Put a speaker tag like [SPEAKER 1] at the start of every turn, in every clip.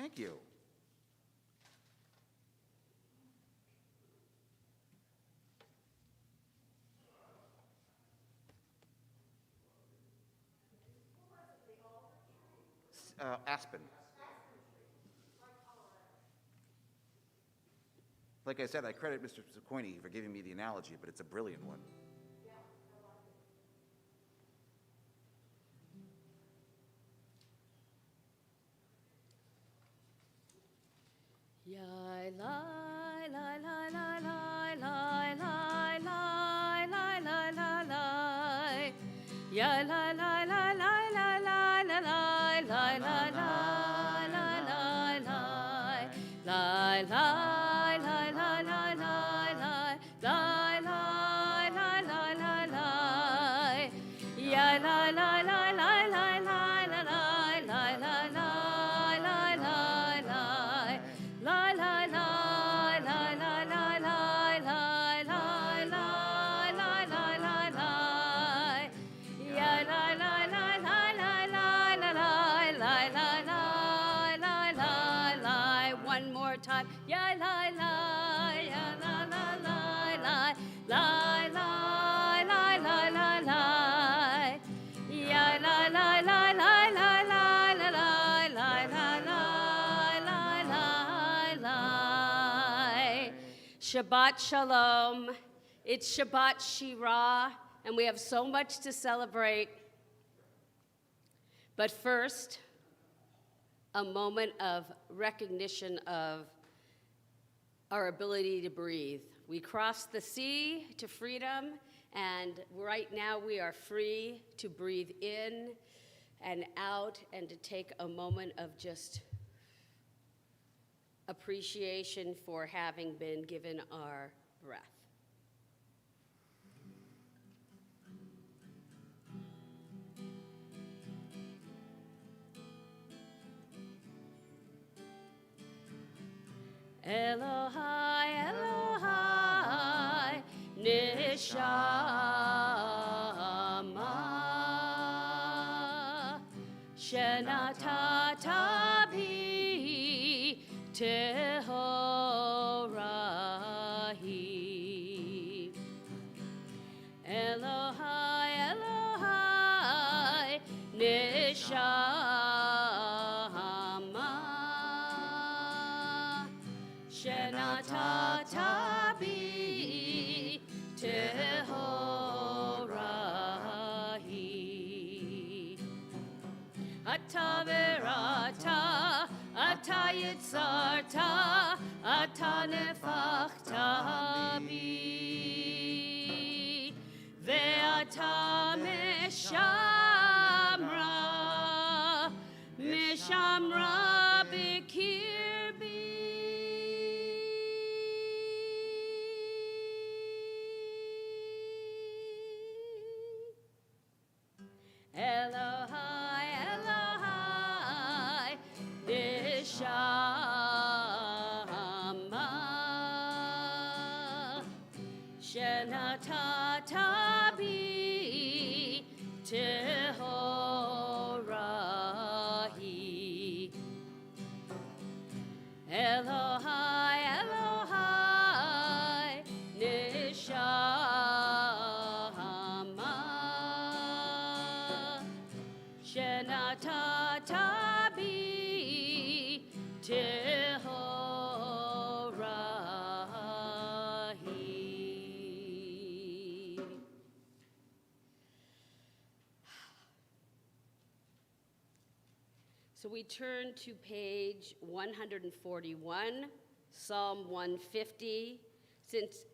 [SPEAKER 1] Thank you. Aspen. Like I said, I credit Mr. Sequoini for giving me the analogy, but it's a brilliant one.
[SPEAKER 2] Ya la la la la la la la la la la la la. Ya la la la la la la la la la la la la la la. La la la la la la la la la la la la la. Ya la la la la la la la la la la la la. La la la la la la la la la la la la la. Ya la la la la la la la la la la la la la. One more time. Ya la la ya la la la la la la la la la la. Ya la la la la la la la la la la. Shabbat Shalom. It's Shabbat Shirah, and we have so much to celebrate. But first, a moment of recognition of our ability to breathe. We crossed the sea to freedom, and right now we are free to breathe in and out and to take a moment of just appreciation for having been given our breath. Elohai, Elohai, Neshama, Shenatata bi Tehorahi. Elohai, Elohai, Neshama, Shenatata bi Tehorahi. Ata verata, ata yitzarta, ata nefachta bi, ve'ata meshamra, meshamra b'kirbi. Elohai, Elohai, Neshama, Shenatata bi Tehorahi. Elohai, Elohai, Neshama, Shenatata bi Tehorahi. So we turn to page 141, Psalm 150. Since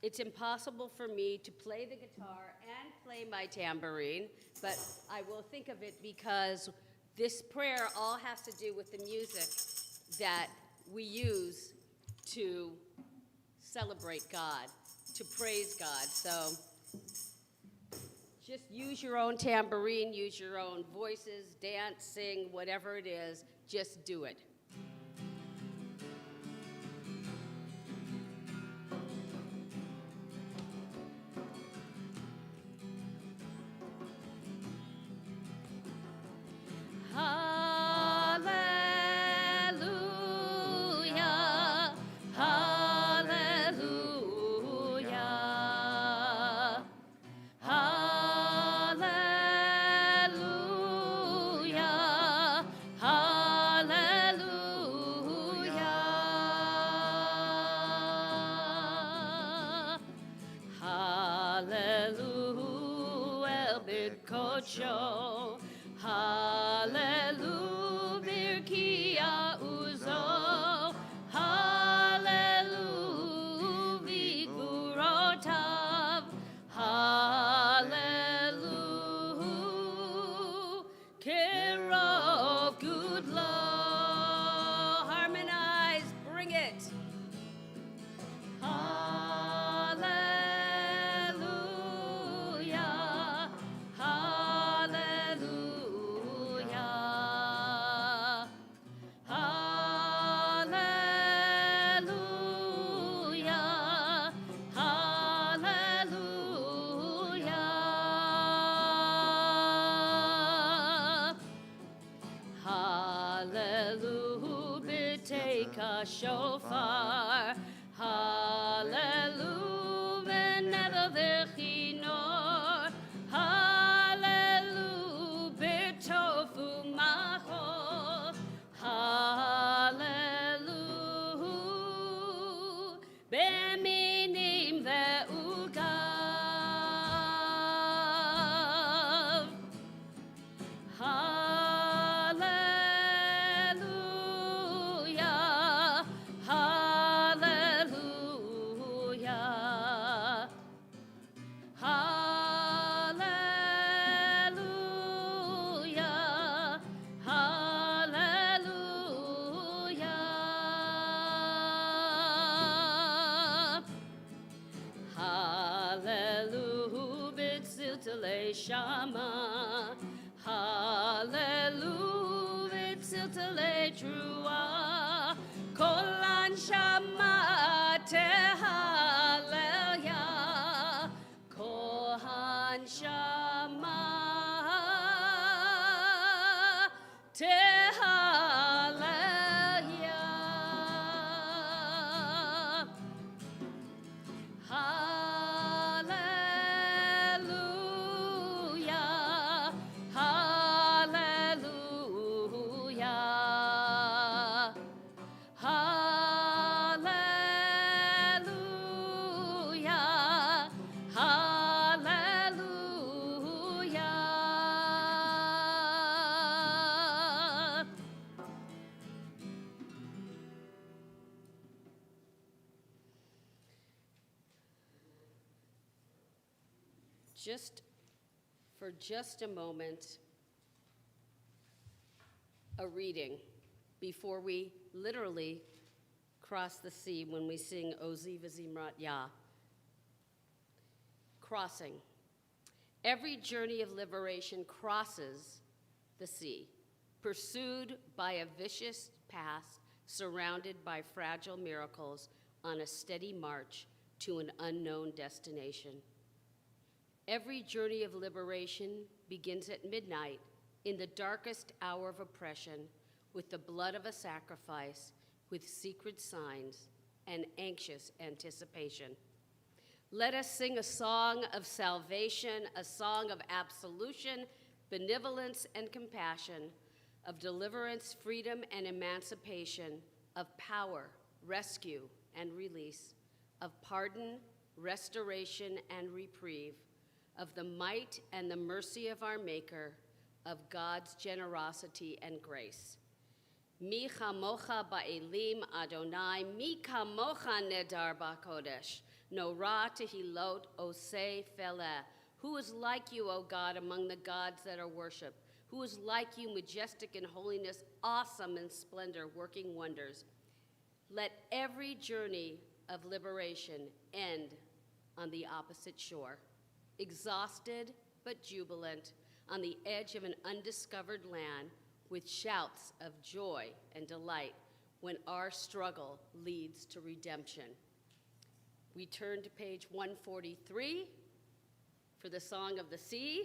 [SPEAKER 2] it's impossible for me to play the guitar and play my tambourine, but I will think of it because this prayer all has to do with the music that we use to celebrate God, to praise God. So just use your own tambourine, use your own voices, dance, sing, whatever it is, just do it. Hallelujah. kocho. Hallelu birkia uzo. Hallelu vigurotav. Hallelu kirov good law. Harmonize, bring it. Hallelujah, hallelujah, hallelujah, hallelujah. Hallelujah, beteka shofar. Hallelujah, never vechinor. Hallelujah, betofu macho. Hallelujah, beminim veugav. Hallelujah, hallelujah, hallelujah, hallelujah. Hallelujah, b'tziltale shama. Hallelujah, b'tziltale trua. Kolan shama tehallelujah. Kohan shama tehallelujah. Hallelujah, hallelujah, hallelujah, hallelujah. Just a moment, a reading before we literally cross the sea when we sing Ozi V'Zimrat Yah. Crossing. Every journey of liberation crosses the sea, pursued by a vicious past, surrounded by fragile miracles on a steady march to an unknown destination. Every journey of liberation begins at midnight, in the darkest hour of oppression, with the blood of a sacrifice, with secret signs and anxious anticipation. Let us sing a song of salvation, a song of absolution, benevolence and compassion, of deliverance, freedom and emancipation, of power, rescue and release, of pardon, restoration and reprieve, of the might and the mercy of our Maker, of God's generosity and grace. Mi chamocha ba'elim Adonai, mi kamocha nedar ba'kodesh, norah tehilot oseh feleh. Who is like you, O God, among the gods that are worshipped? Who is like you, majestic in holiness, awesome in splendor, working wonders? Let every journey of liberation end on the opposite shore, exhausted but jubilant, on the edge of an undiscovered land, with shouts of joy and delight when our struggle leads to redemption. We turn to page 143 for the Song of the Sea.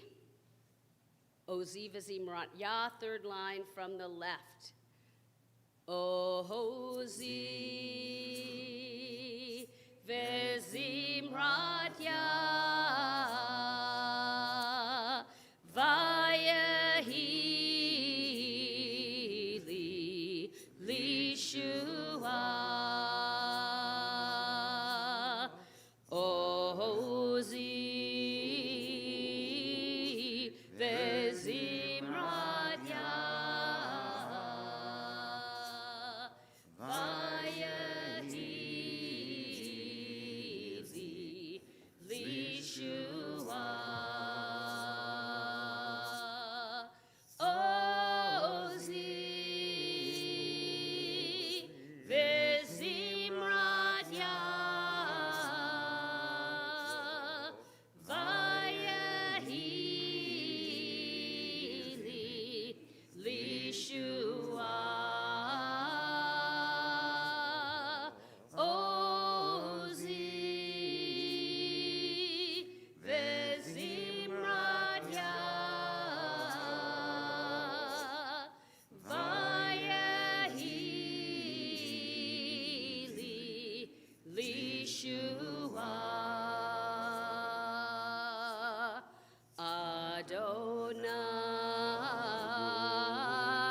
[SPEAKER 2] Ozi V'Zimrat Yah, third line from the left. Ozi V'Zimrat Yah, Vayehi li Lishua. Ozi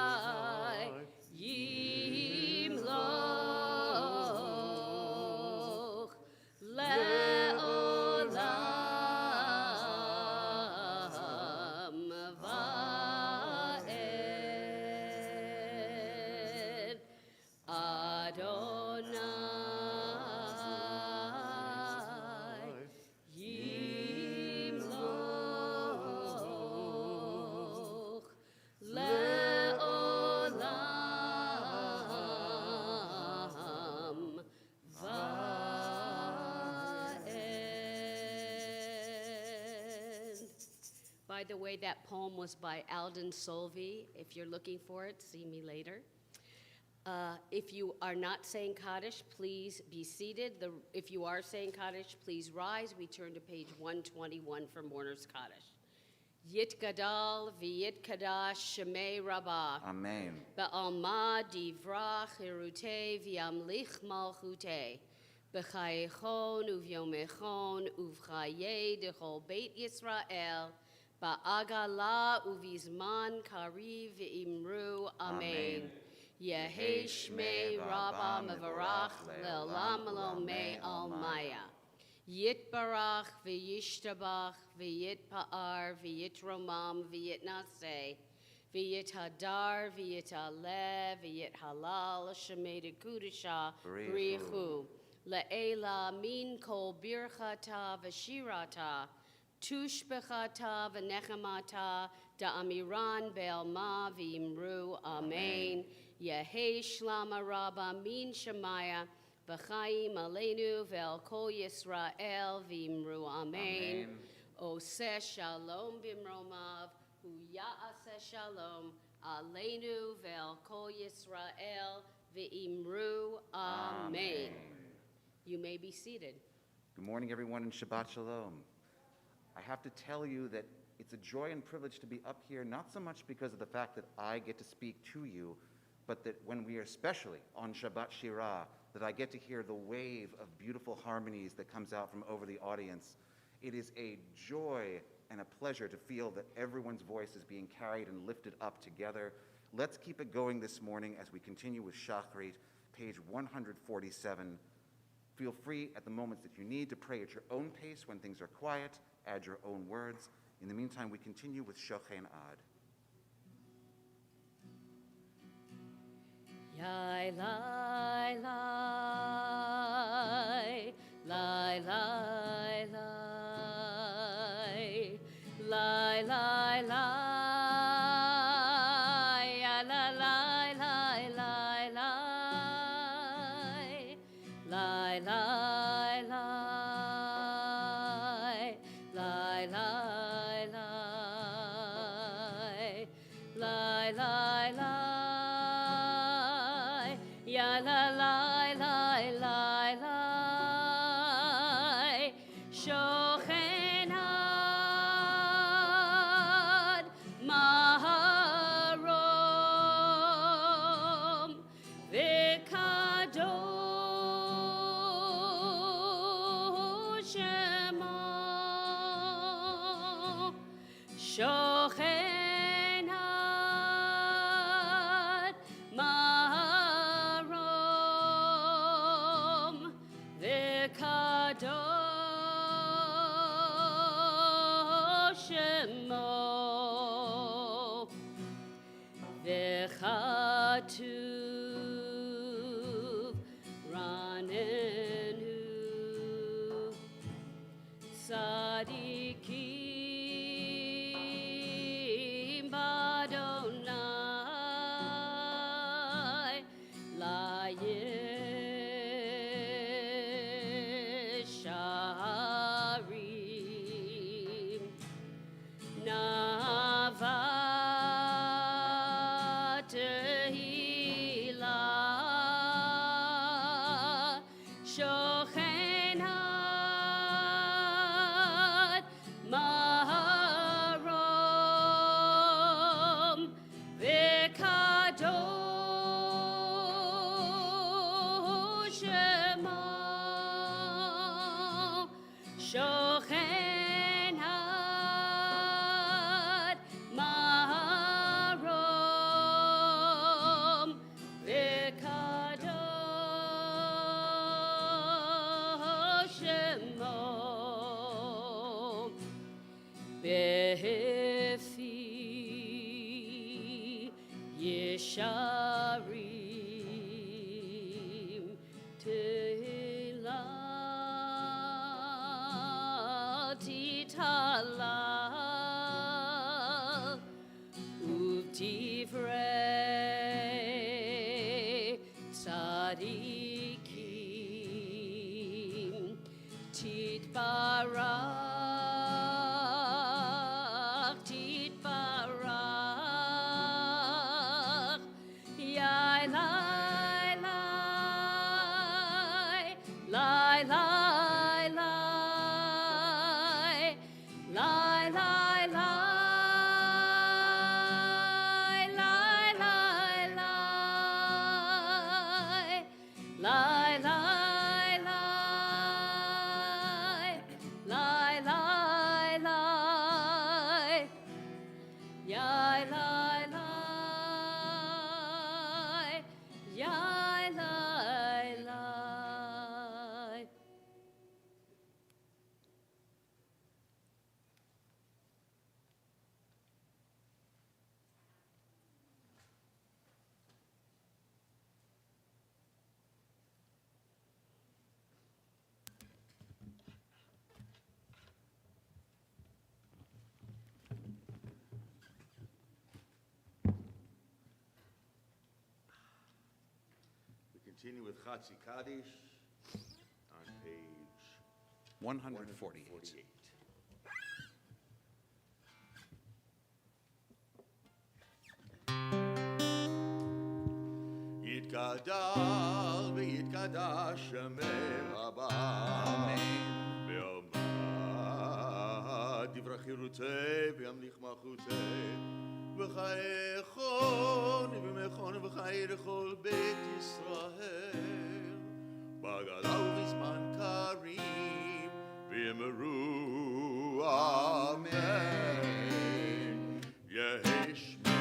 [SPEAKER 2] Adonai Yimloch Le'olam Va'ed. Adonai Yimloch Le'olam Va'ed. By the way, that poem was by Alden Solvey. If you're looking for it, see me later. If you are not saying Kaddish, please be seated. If you are saying Kaddish, please rise. We turn to page 121 for Mourner's Kaddish. Yit Gadal v'yit Kadash Shemei Rabbah.
[SPEAKER 1] Amen.
[SPEAKER 2] Ba'alma Devorah Chirutei v'yamlich Malchutei. B'chayechon uvyomechon uvchaye dechol Beit Yisrael. Ba'agala uvizman kariv v'imru. Amen. Yehi Shmei Rabbah Mevarach Le'olam Elomei Almaya. Yitbarach v'yishtabach v'yitpa'ar v'yitromam v'yitnaseh v'yithadar v'yitaleh v'yithalal shemei kudusha brichu le'ela min kol birchata v'shirata tushbechata v'nechemata da'amiran be'alma v'imru. Amen. Yehi shlama rabba min shemaya v'chaim aleinu ve'al kol Yisrael v'imru. Amen. Oseh shalom b'mromav hu ya'aseh shalom aleinu ve'al kol Yisrael v'imru. Amen. You may be seated.
[SPEAKER 1] Good morning, everyone, and Shabbat Shalom. I have to tell you that it's a joy and privilege to be up here, not so much because of the fact that I get to speak to you, but that when we are especially on Shabbat Shirah, that I get to hear the wave of beautiful harmonies that comes out from over the audience. It is a joy and a pleasure to feel that everyone's voice is being carried and lifted up together. Let's keep it going this morning as we continue with Shachrit, page 147. Feel free at the moments that you need to pray at your own pace when things are quiet, add your own words. In the meantime, we continue with Shochen Ad.
[SPEAKER 2] Yai lai lai, lai lai lai, lai lai lai, ya la lai lai lai lai, lai lai lai, lai lai lai, lai lai lai. Ya la la la la la, Shochen Ad Maharom V'Kadosh Shemo Shochen Ad Maharom V'Kadosh Shemo V'Chatuv Ranenu Tzadikim Badonai La Yesharim Navat Tehila Shochen Ad שוכן עד מרום וקדוש שמו בפי ישרים תהילה תתהלל ובדברי צדיקים תתברך
[SPEAKER 3] Continue with Chatzi Kaddish on page
[SPEAKER 1] 148.
[SPEAKER 3] יתגדל ויתקדש שמם רבה.
[SPEAKER 1] Amen.
[SPEAKER 3] ועמד דברי חירותי וימליך מלכותי. וחיי חון ומכון וחיי לכל בית ישראל. בגלה ובזמן קריב ויאמרו אמן. יהי שמי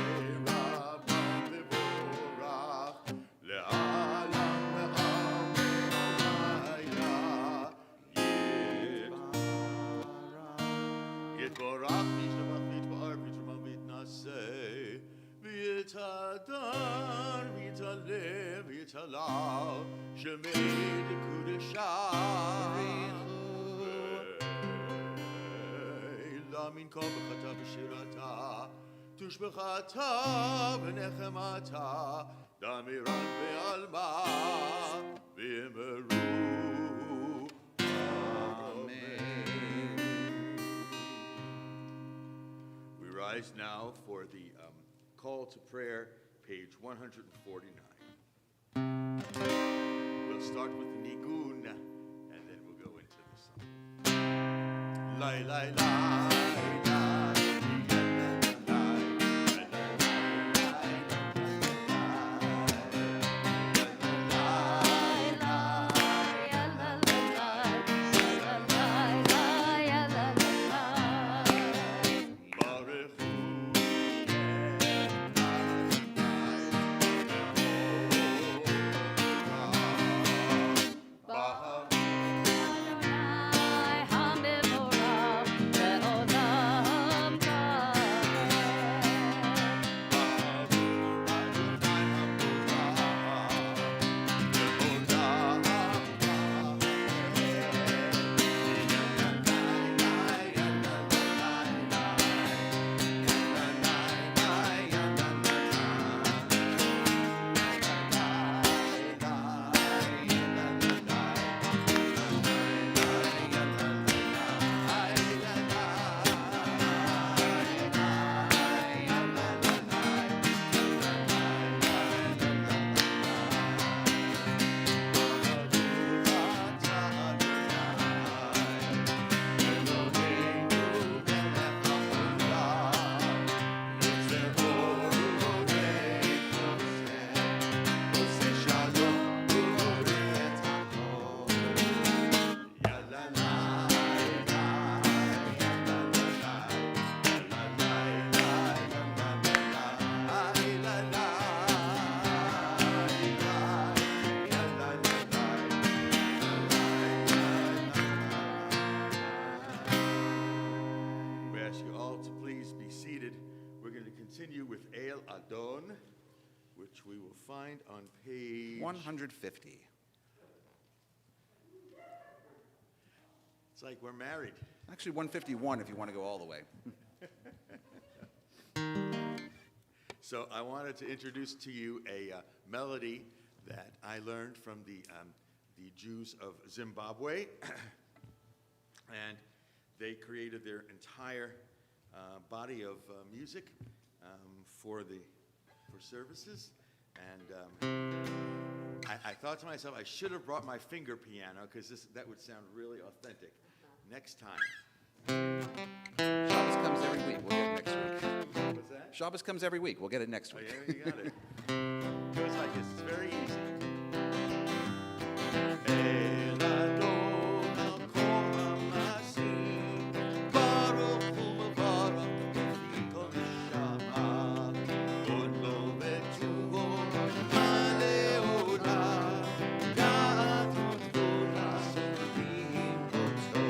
[SPEAKER 3] רבם מבורך לעולם ועם ולילה. יתברך וישתבח ויתפאר ויתרומם ויתנשא ויתהדר ויתהלל ויתהלל שמי לקודשה ואלה מנקום בחטא ושירתה תושבחתה ונחמתה דמירן בעלמה ואמרו rise now for the call to prayer, page 149. We'll start with the nigun, and then we'll go into the song. Lai, lai, lai, lai.
[SPEAKER 2] Adonai, Hamid Morav,
[SPEAKER 3] to continue with El Adon, which we will find on page
[SPEAKER 1] 150.
[SPEAKER 3] It's like we're married.
[SPEAKER 1] Actually, 151 if you want to go all the way.
[SPEAKER 3] So I wanted to introduce to you a melody that I learned from the Jews of Zimbabwe. And they created their entire body of music for services. And I thought to myself, I should have brought my finger piano because that would sound really authentic. Next time.
[SPEAKER 1] Shabbos comes every week. We'll get it next week.
[SPEAKER 3] What's that?
[SPEAKER 1] Shabbos comes every week. We'll get it next
[SPEAKER 3] Oh,
[SPEAKER 1] week.
[SPEAKER 3] yeah, you got it. Goes like this. It's very easy. El Adon al kol ha'masim, baruch hu mevarach b'fikol neshama, od lo v'tuvo ha'leolah, da'at ha'tfuna sofim otzo,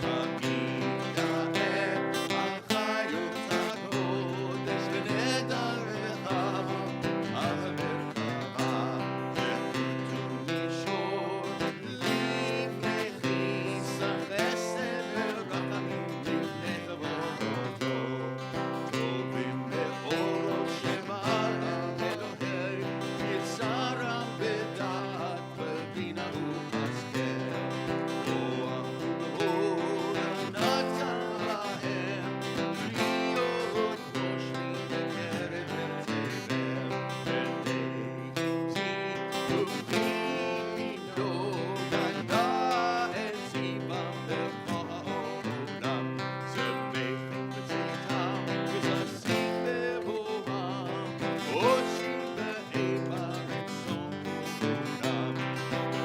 [SPEAKER 3] ha'mida'eh al chayot ha'kodesh v'nedarecha al merkava, v'chutu mishor livnechi sachesed v'rachamim livnei tavoto, tovim me'orot shema'am Elohei yitzaram b'da'at v'bina u'masker, koach u'or natan lahem להיות רושמים בקרב ארצם, ונזיק ופינו גדלה את זיבם בכל העולם, זבחים בצאתם וזזים בבואם, עושים באיבה רצון כולם,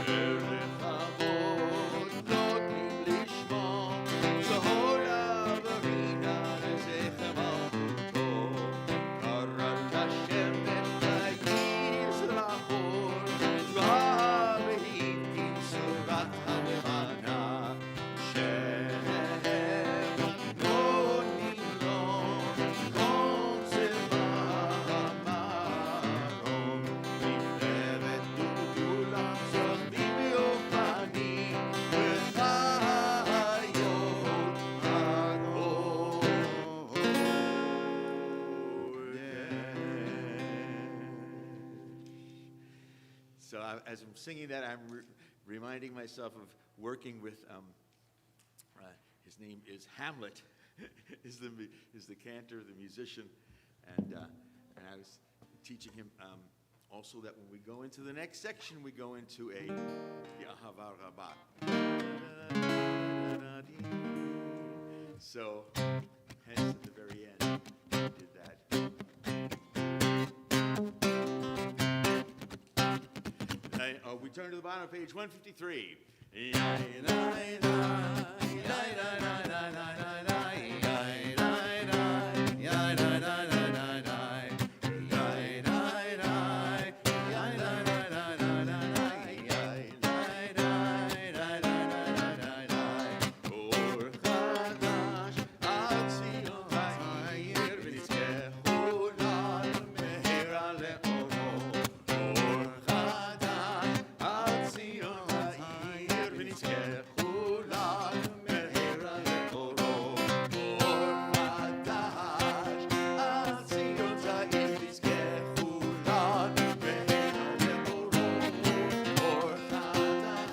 [SPEAKER 3] ערך אבות נותנים לשמוע, זהורה ורינה לזכר מלכותו, קראת השמש לעיר זרחור, זוהר והיטים צורת הלבנה, שהם נותנים לו כל צבע המרום, נפארת דודולה צועדים יופנים, וחיות So as I'm singing that, I'm reminding myself of working with, his name is Hamlet, is the cantor, the musician, and I was teaching him also that when we go into the next section, we go into a Yahava Rabbah. So, hence at the very end, we did that. We turn to the bottom of page 153. Or Chadash al Zion ha'ir v'nizkehu lal mehera le'oro. Or Chadash al Zion ha'ir v'nizkehu lal mehera le'oro. Or Chadash al Zion ha'ir v'nizkehu lal mehera le'oro. Or Chadash al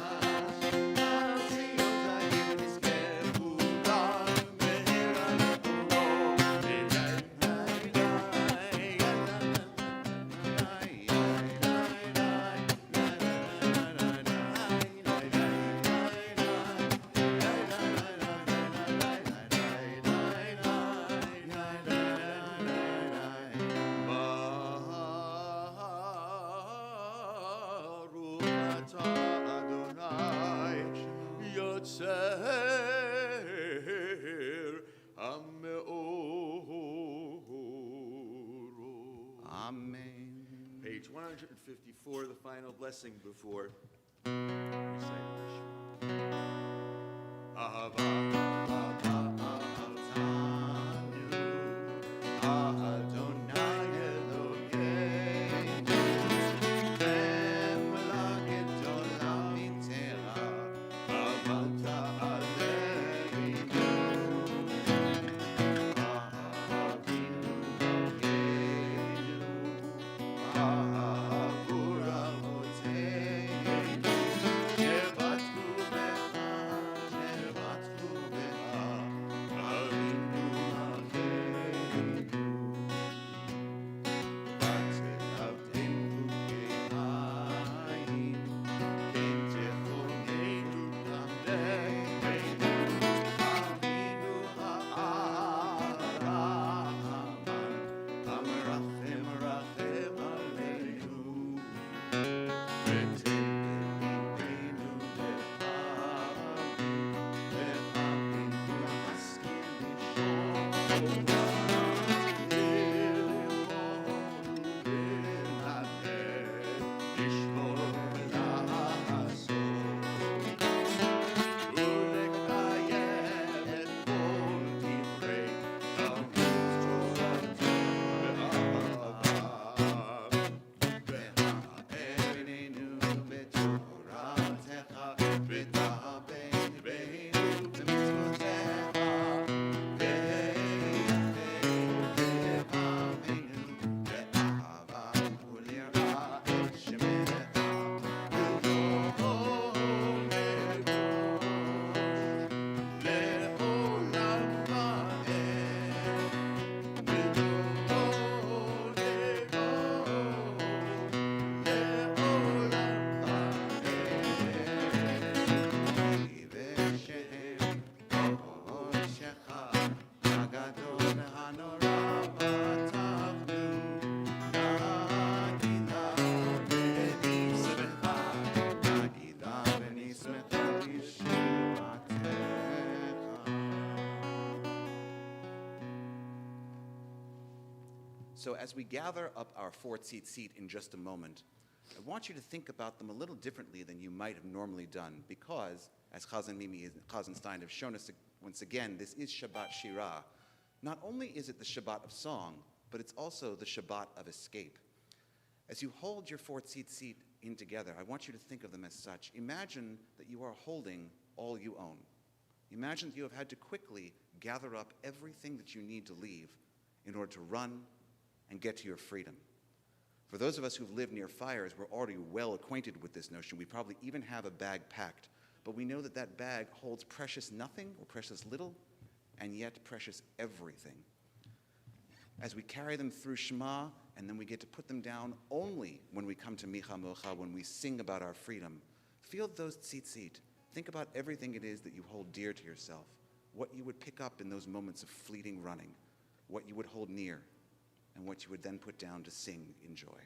[SPEAKER 3] Zion ha'ir v'nizkehu lal mehera Baruch atah Adonai Yotzer HaMe'orot.
[SPEAKER 1] Amen.
[SPEAKER 3] Page 154, the final blessing before recitation. Ahava, Ahava, Ahavtanu, Ahadon.
[SPEAKER 1] So as we gather up our four tzitzit in just a moment, I want you to think about them a little differently than you might have normally done, because, as Chazan Mimi and Chazan Stein have shown us once again, this is Shabbat Shirah. Not only is it the Shabbat of song, but it's also the Shabbat of escape. As you hold your four tzitzit in together, I want you to think of them as such. Imagine that you are holding all you own. Imagine that you have had to quickly gather up everything that you need to leave in order to run and get to your freedom. For those of us who've lived near fires, we're already well acquainted with this notion. We probably even have a bag packed, but we know that that bag holds precious nothing or precious little, and yet precious everything. As we carry them through Shema, and then we get to put them down only when we come to Micha Mocha, when we sing about our freedom, feel those tzitzit. Think about everything it is that you hold dear to yourself, what you would pick up in those moments of fleeting running, what you would hold near, and what you would then put down to sing in joy.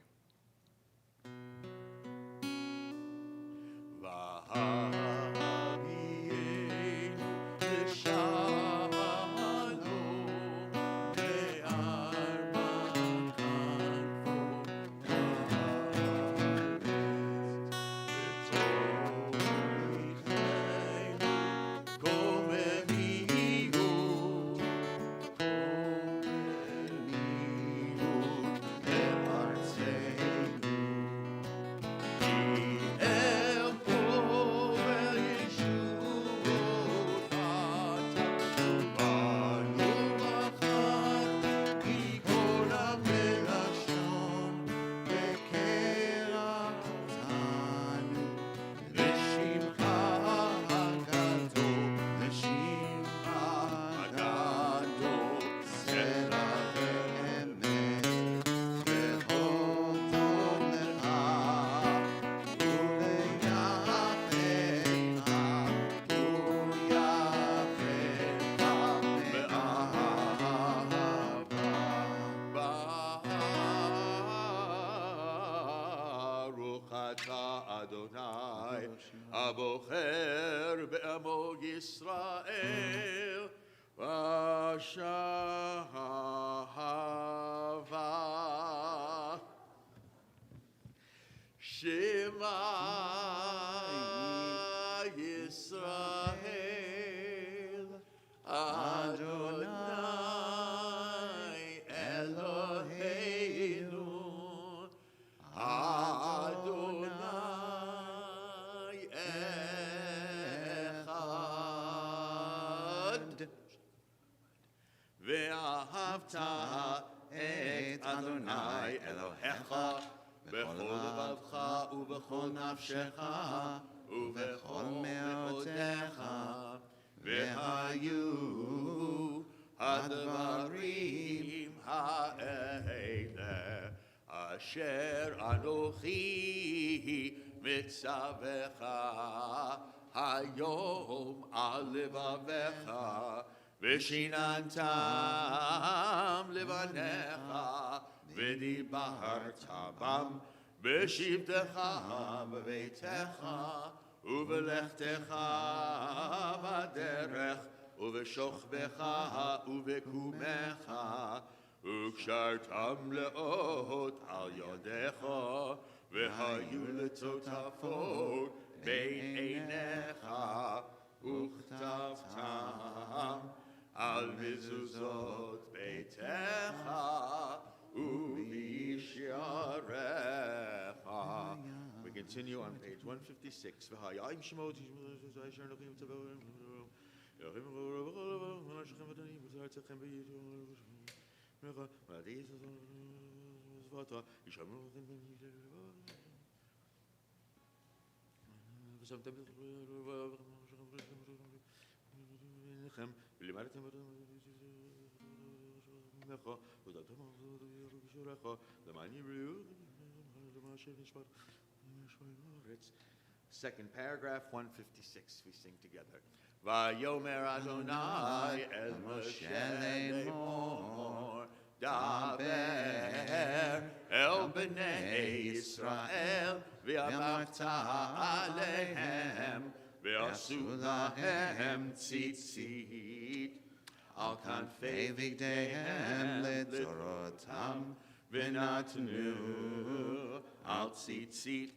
[SPEAKER 3] Adonai, הבוחר בעמו ישראל, ושבה. שמע ישראל, אדוני אלוהינו, אדוני אחד. ואהבת את אדוני אלוהיך בכל לבבך ובכל נפשך ובכל מאודך. והיו הדברים האלה אשר אנוכי מצווך היום על לבביך, ושיננתם לבניך, ודיברת בם בשבתך בביתך ובלכתך בדרך ובשוכבך ובקומך, וקשרתם לאות על ידיך, והיו לטוטפות בין עיניך, וכתבתם על מזוזות ביתך ובשעריך. We continue on page 156. והים שמות אשר אלוהים צבאות Second paragraph, 156, we sing together. Vayomer Adonai el Moshe lemor, daber el bnei Yisrael, v'amarta alehem, v'asu lahem tzitzit, al kanfei vigdeihem lidorotam, ונתנו על ציצית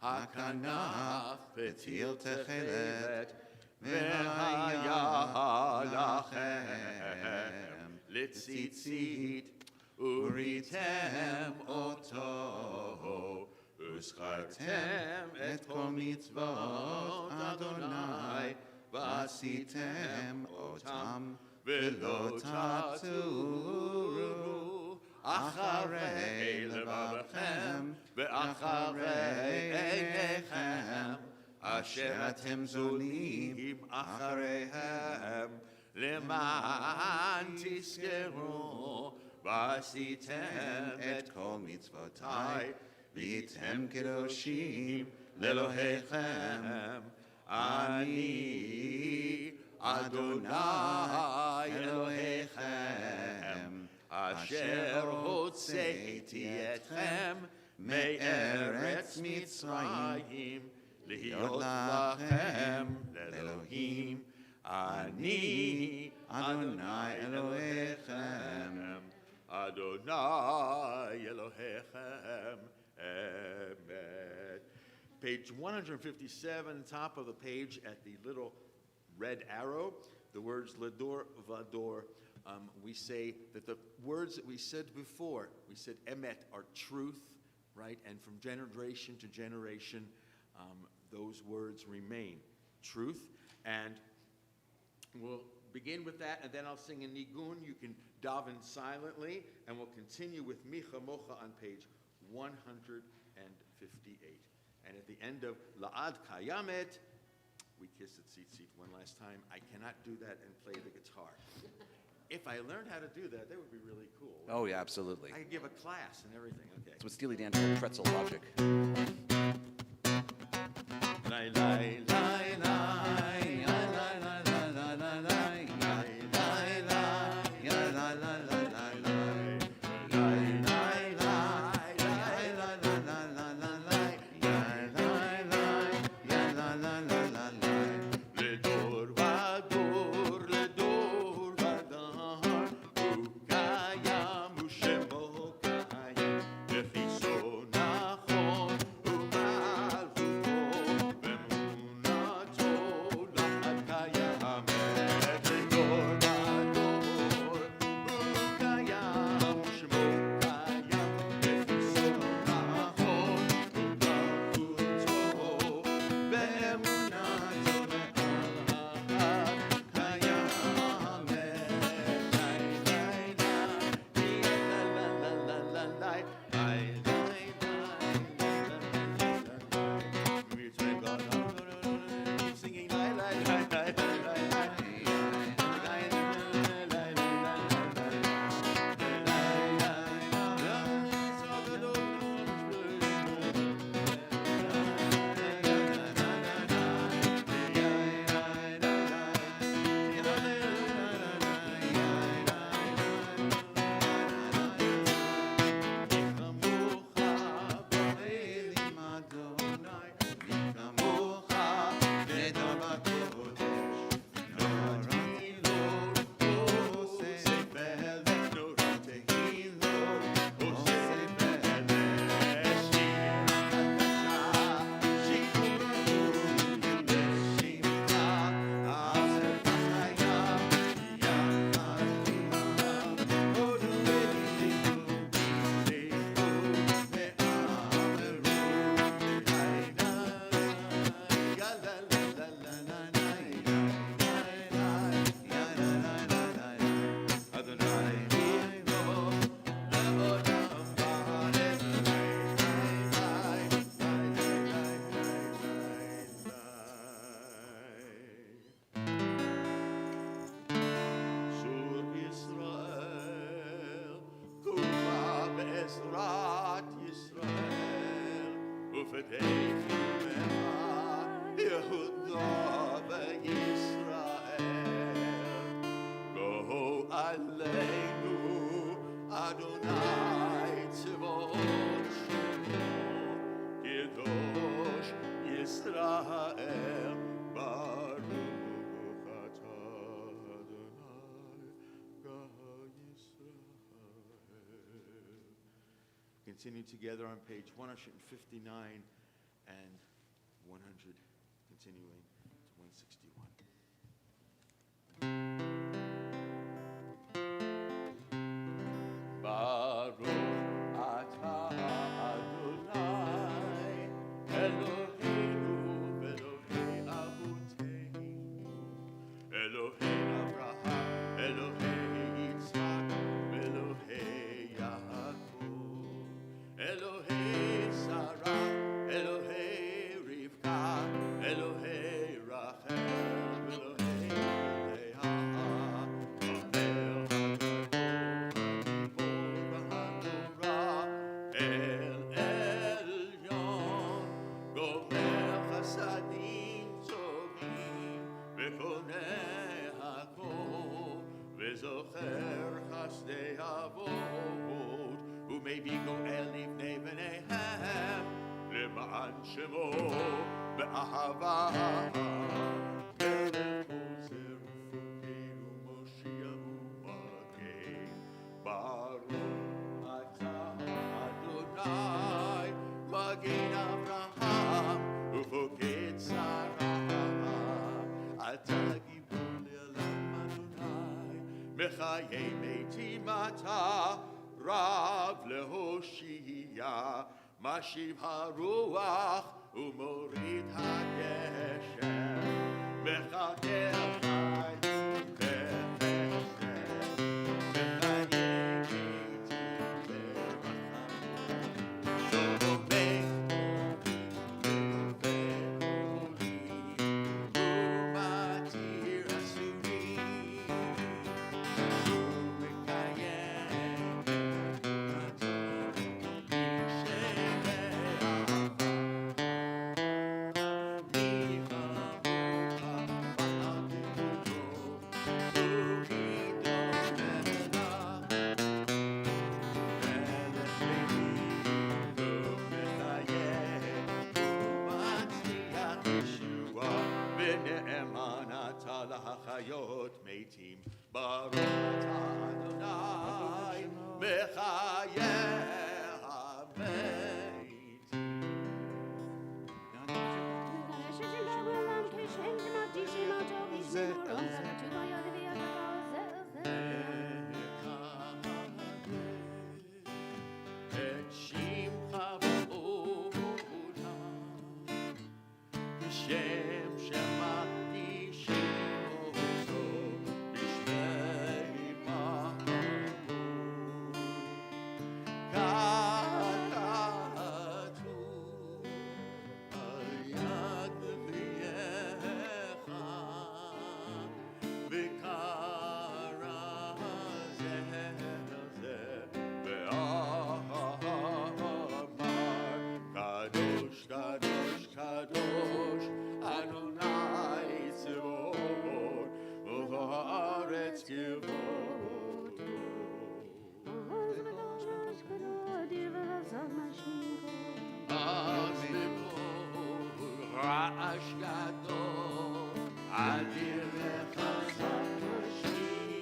[SPEAKER 3] הכנף פתיל תכלת, והיה לכם לציצית, וריתם אותו, וזכרתם את כל מצוות אדוני, ועשיתם אותם, ולא תצורו אחרי לבבכם ואחרי עיניכם, אשר אתם זונים אחריהם, למען תזכרו ועשיתם את כל מצוותיי, והייתם קדושים לאלוהיכם. אני אדוני אלוהיכם, אשר הוצאתי אתכם מארץ מצרים, להיות לכם לאלוהים. אני אדוני אלוהיכם, אדוני אלוהיכם. Amen. Page 157, top of the page at the little red arrow, the words Ledor Vador. We say that the words that we said before, we said emet are truth, right? And from generation to generation, those words remain truth. And we'll begin with that, and then I'll sing a nigun. You can daven silently, and we'll continue with Micha Mocha on page 158. And at the end of La'ad Kayamet, we kiss the tzitzit one last time. I cannot do that and play the guitar. If I learned how to do that, that would be really cool.
[SPEAKER 1] Oh, yeah, absolutely.
[SPEAKER 3] I could give a class and everything. Okay.
[SPEAKER 1] It's what Steely Dan called pretzel logic.
[SPEAKER 3] Lai, lai, lai, lai, lai, lai, lai, lai, lai, lai, continue together on page 159 and 100, continuing to 161. Baruch atah Adonai Eloheinu v'Elokei Avuteinu Elohei Avraham Elohei Yitzchak v'Elokei Yaakov Elohei Sarah Elohei Rivka Elohei Rachel v'Elokei Leah וזוכר חסדי אבות, ומביא גואל לבני בניהם, למען שמו באהבה. מלך עוזר ופוקד ומושיע ומגן, ברוך אתה אדוני, מגן אברהם ופוקד שרה. אתה בחיי מתים אתה, רב להושיע, משיב הרוח ומוריד הגשם, מחכה חיים בחסד, בחיי מתים ברחמים, זורמי ומתיר אסורים. החיות מתים, ברוך אתה אדוני, מחיי המתים. את שמך בעולם, בשם שמעתי שמו בשמי מעמו. כתוב על יד נביאך, וקרא זה לזה, ואמר קדוש קדוש קדוש אדוני צבאות ובארץ כבודו. אז בקול רעש גדול אדיר וחזק משמיעו. אז בקול רעש גדול אדיר וחזק משמיעו.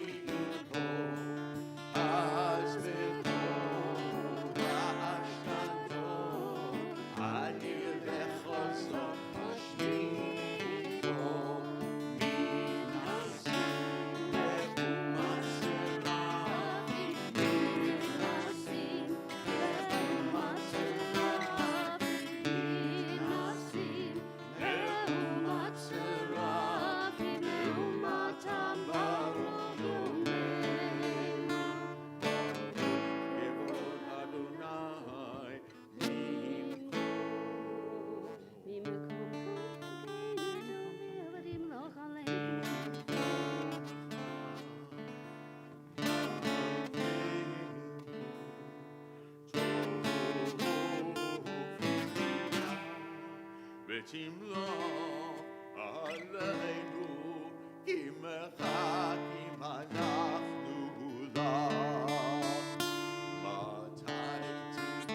[SPEAKER 3] ותמלוך עלינו כי מחכים אנחנו לך. מתי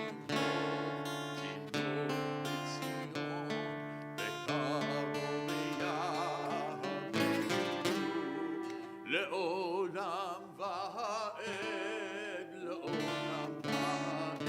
[SPEAKER 3] תמלוך בציון בקרוב בימינו לעולם ועד, לעולם ועד.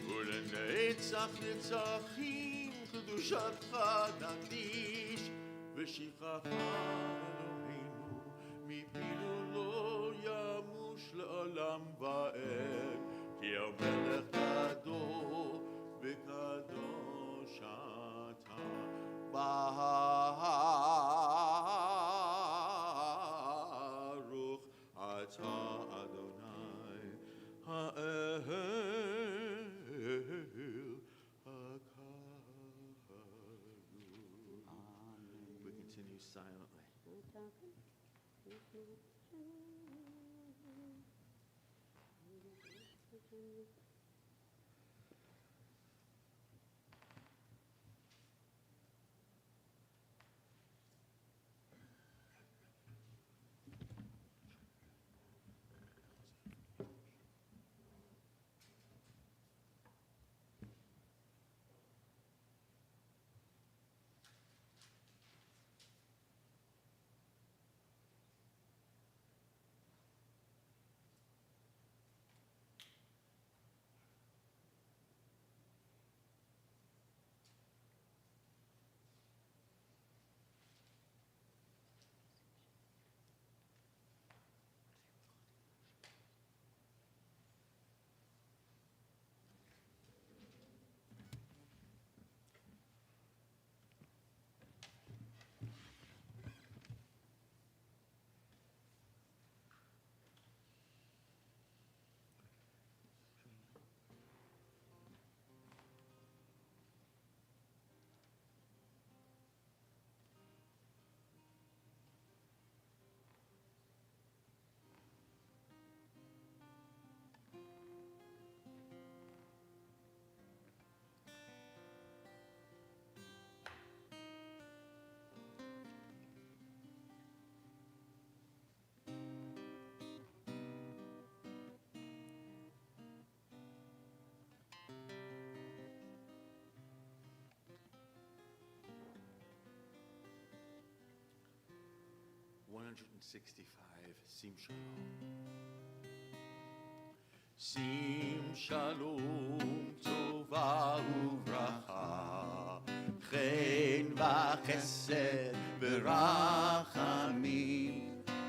[SPEAKER 3] ולנצח נצחים קדושתך נקדיש, ושבחך אלוהינו מפינו לא ימוש לעולם ועד, כי המלך גדול וקדוש אתה. ברוך אתה אדוני האל הקדוש. We continue silently. 165, Sim Shalom. Sim Shalom, Tova Uvracha, Chen v'chesed v'rachamim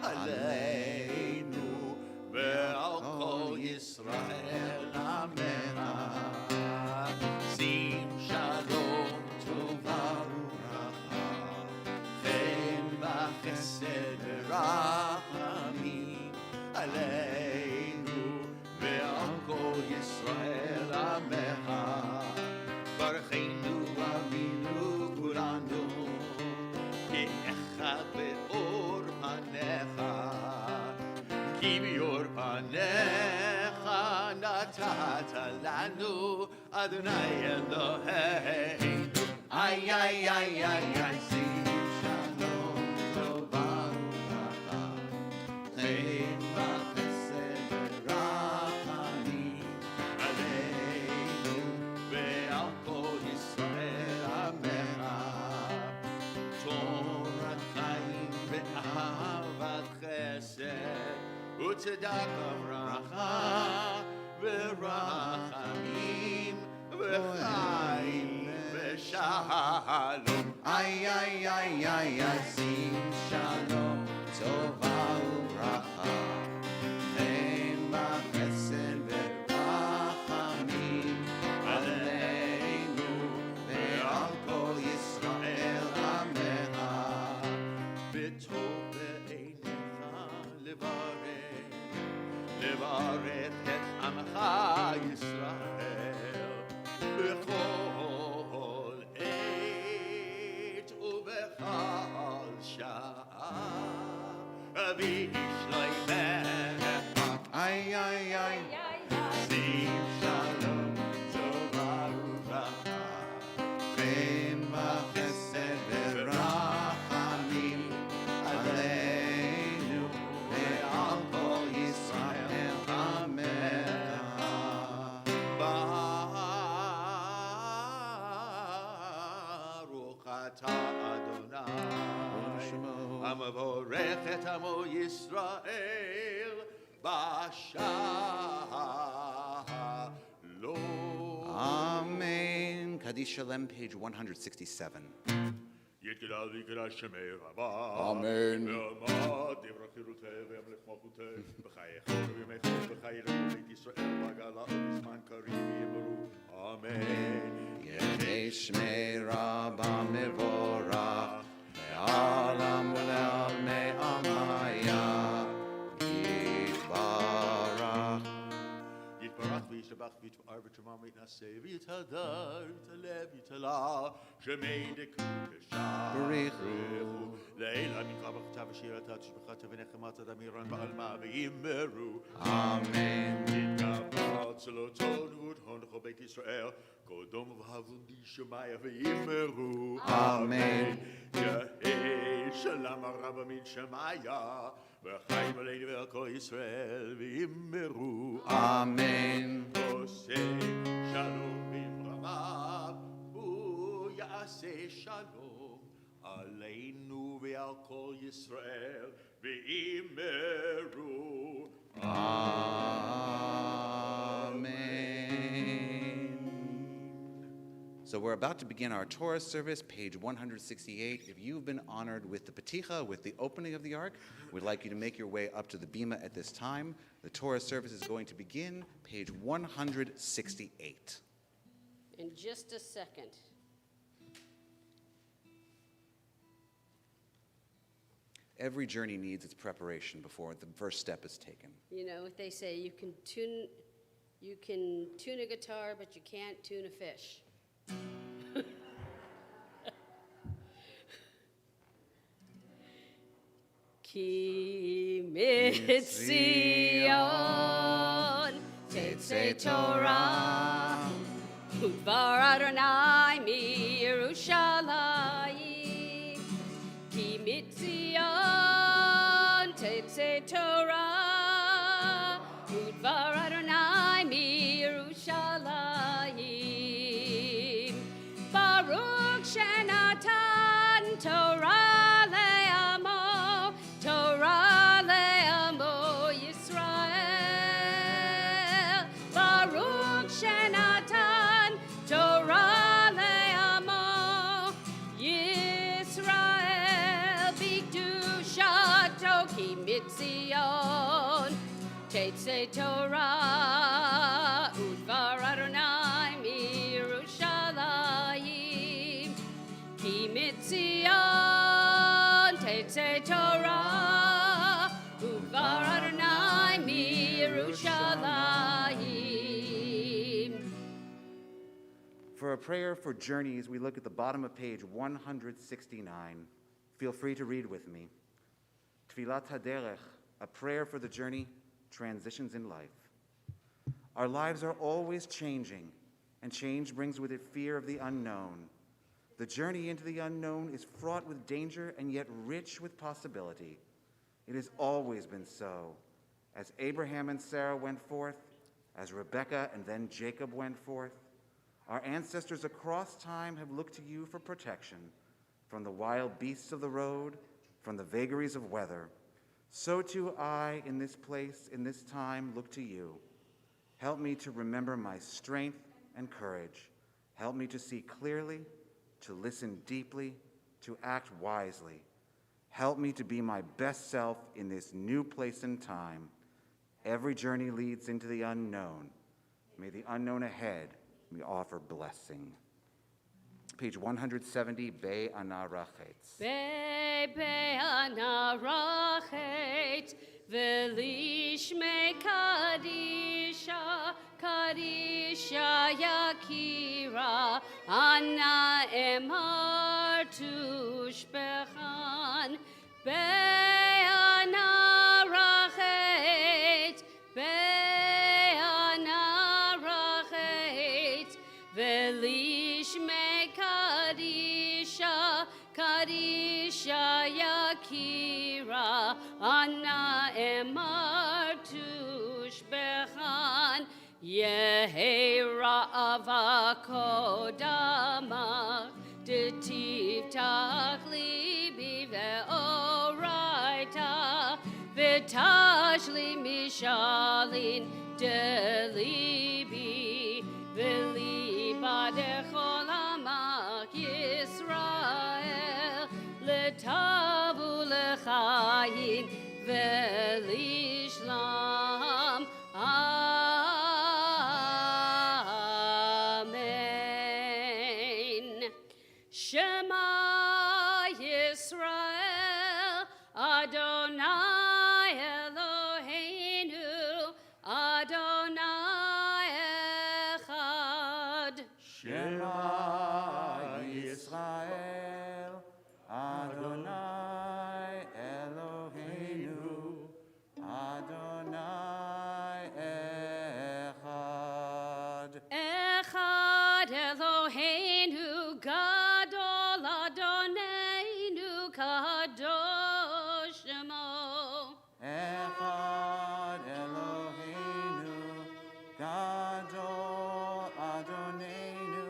[SPEAKER 3] aleinu ve'al kol Yisrael Ameha. Sim Shalom, Tova Uvracha, Chen v'chesed v'rachamim aleinu ve'al kol Yisrael Ameha. Baruchenu Avinu Kulanu Ki'echad be'or panecha, Ki be'or panecha natata lanu Adonai Eloheinu. Ay, ay, ay, ay, ay, Sim Shalom Tova Uvracha, Chen v'chesed v'rachamim aleinu ve'al kol Yisrael Ameha. Torah chaim ve'ahavat chesed u'tzedakah v'racha v'rachamim v'chaim v'shalom. Ay, ay, ay, ay, ay, Sim Shalom Tova Uvracha, Chen v'chesed v'rachamim aleinu ve'al kol Yisrael Ameha. B'tov be'einecha levarech et amcha Yisrael b'chol עת ובכל שעה v'yishleimecha. Ay, ay, ay, Sim Shalom Tova Uvracha, Chen v'chesed v'rachamim aleinu ve'al kol Yisrael Ameha. Baruch atah Adonai hamavorech et amo Yisrael b'shah
[SPEAKER 1] Kaddish Shalem, page 167.
[SPEAKER 3] יתגדל ויקדש שמי רבה.
[SPEAKER 1] אמן.
[SPEAKER 3] ועמד דברי חירותי וימלך מלכותי. בחייך ובימיך ובחיי בית ישראל בגלה ובזמן קריב יאמרו אמן.
[SPEAKER 1] יהי שמי רבה מבורך, לעולם ולעלמי עמיה יתברך.
[SPEAKER 3] יתברך וישתבח ויתפאר ותשמע ויתנשא ויתהדר ויתעלה ויתעלה שמי דקדושה
[SPEAKER 1] בריחו.
[SPEAKER 3] לעילה מנחה בכתב ושירתה תשבחת ונחמת אדמירן בעלמה ויאמרו
[SPEAKER 1] אמן.
[SPEAKER 3] יתגבר צלותון ודהון לכל בית ישראל קודום ובהבון דשמיא ויאמרו
[SPEAKER 1] אמן.
[SPEAKER 3] יהי שלום הרבה מן שמיא וחיים עלינו ועל כל ישראל ויאמרו
[SPEAKER 1] אמן.
[SPEAKER 3] עושה שלום במרמה הוא יעשה שלום עלינו ועל כל ישראל ויאמרו
[SPEAKER 1] So we're about to begin our Torah service, page 168. If you've been honored with the Paticha, with the opening of the Ark, we'd like you to make your way up to the Bima at this time. The Torah service is going to begin, page 168.
[SPEAKER 2] In just a second.
[SPEAKER 1] Every journey needs its preparation before the first step is taken.
[SPEAKER 2] You know what they say, you can tune a guitar, but you can't tune a fish. Ki mitzion tetzei Torah udvar Adonai mi Yerushalayim. Ki mitzion tetzei Torah udvar Adonai mi Yerushalayim. Baruch shenatan Torah le'amo, Torah le'amo Yisrael. Baruch shenatan Torah le'amo Yisrael. B'kedushato ki mitzion tetzei Torah udvar Adonai mi Yerushalayim. Ki mitzion tetzei Torah udvar Adonai mi Yerushalayim.
[SPEAKER 1] For a prayer for journeys, we look at the bottom of page 169. Feel free to read with me. Tfilat HaDerech, a prayer for the journey, transitions in life. Our lives are always changing, and change brings with it fear of the unknown. The journey into the unknown is fraught with danger and yet rich with possibility. It has always been so. As Abraham and Sarah went forth, as Rebekah and then Jacob went forth, our ancestors across time have looked to you for protection from the wild beasts of the road, from the vagaries of weather. So too I, in this place, in this time, look to you. Help me to remember my strength and courage. Help me to see clearly, to listen deeply, to act wisely. Help me to be my best self in this new place and time. Every journey leads into the unknown. May the unknown ahead we offer blessing. Page 170, Be Ana Rachetz.
[SPEAKER 2] Be Ana Rachetz velishme Kadisha Kadisha Yakira Ana Emar Tushbechan. Be Ana Rachetz velishme Kadisha Kadisha Yakira Ana Emar Tushbechan. Yehi Ra'ava Kodama Detivtach Libi Ve'oraita V'tashli Mishalin Delibi V'liba Decholam ולשלום. Amen. Shema Yisrael, Adonai Eloheinu, Adonai Echad.
[SPEAKER 1] Shema Yisrael, Adonai Eloheinu, Adonai Echad.
[SPEAKER 2] Echad Eloheinu, Gadol Adonai Kadosh Shemo.
[SPEAKER 1] Echad Eloheinu, Gadol Adonenu,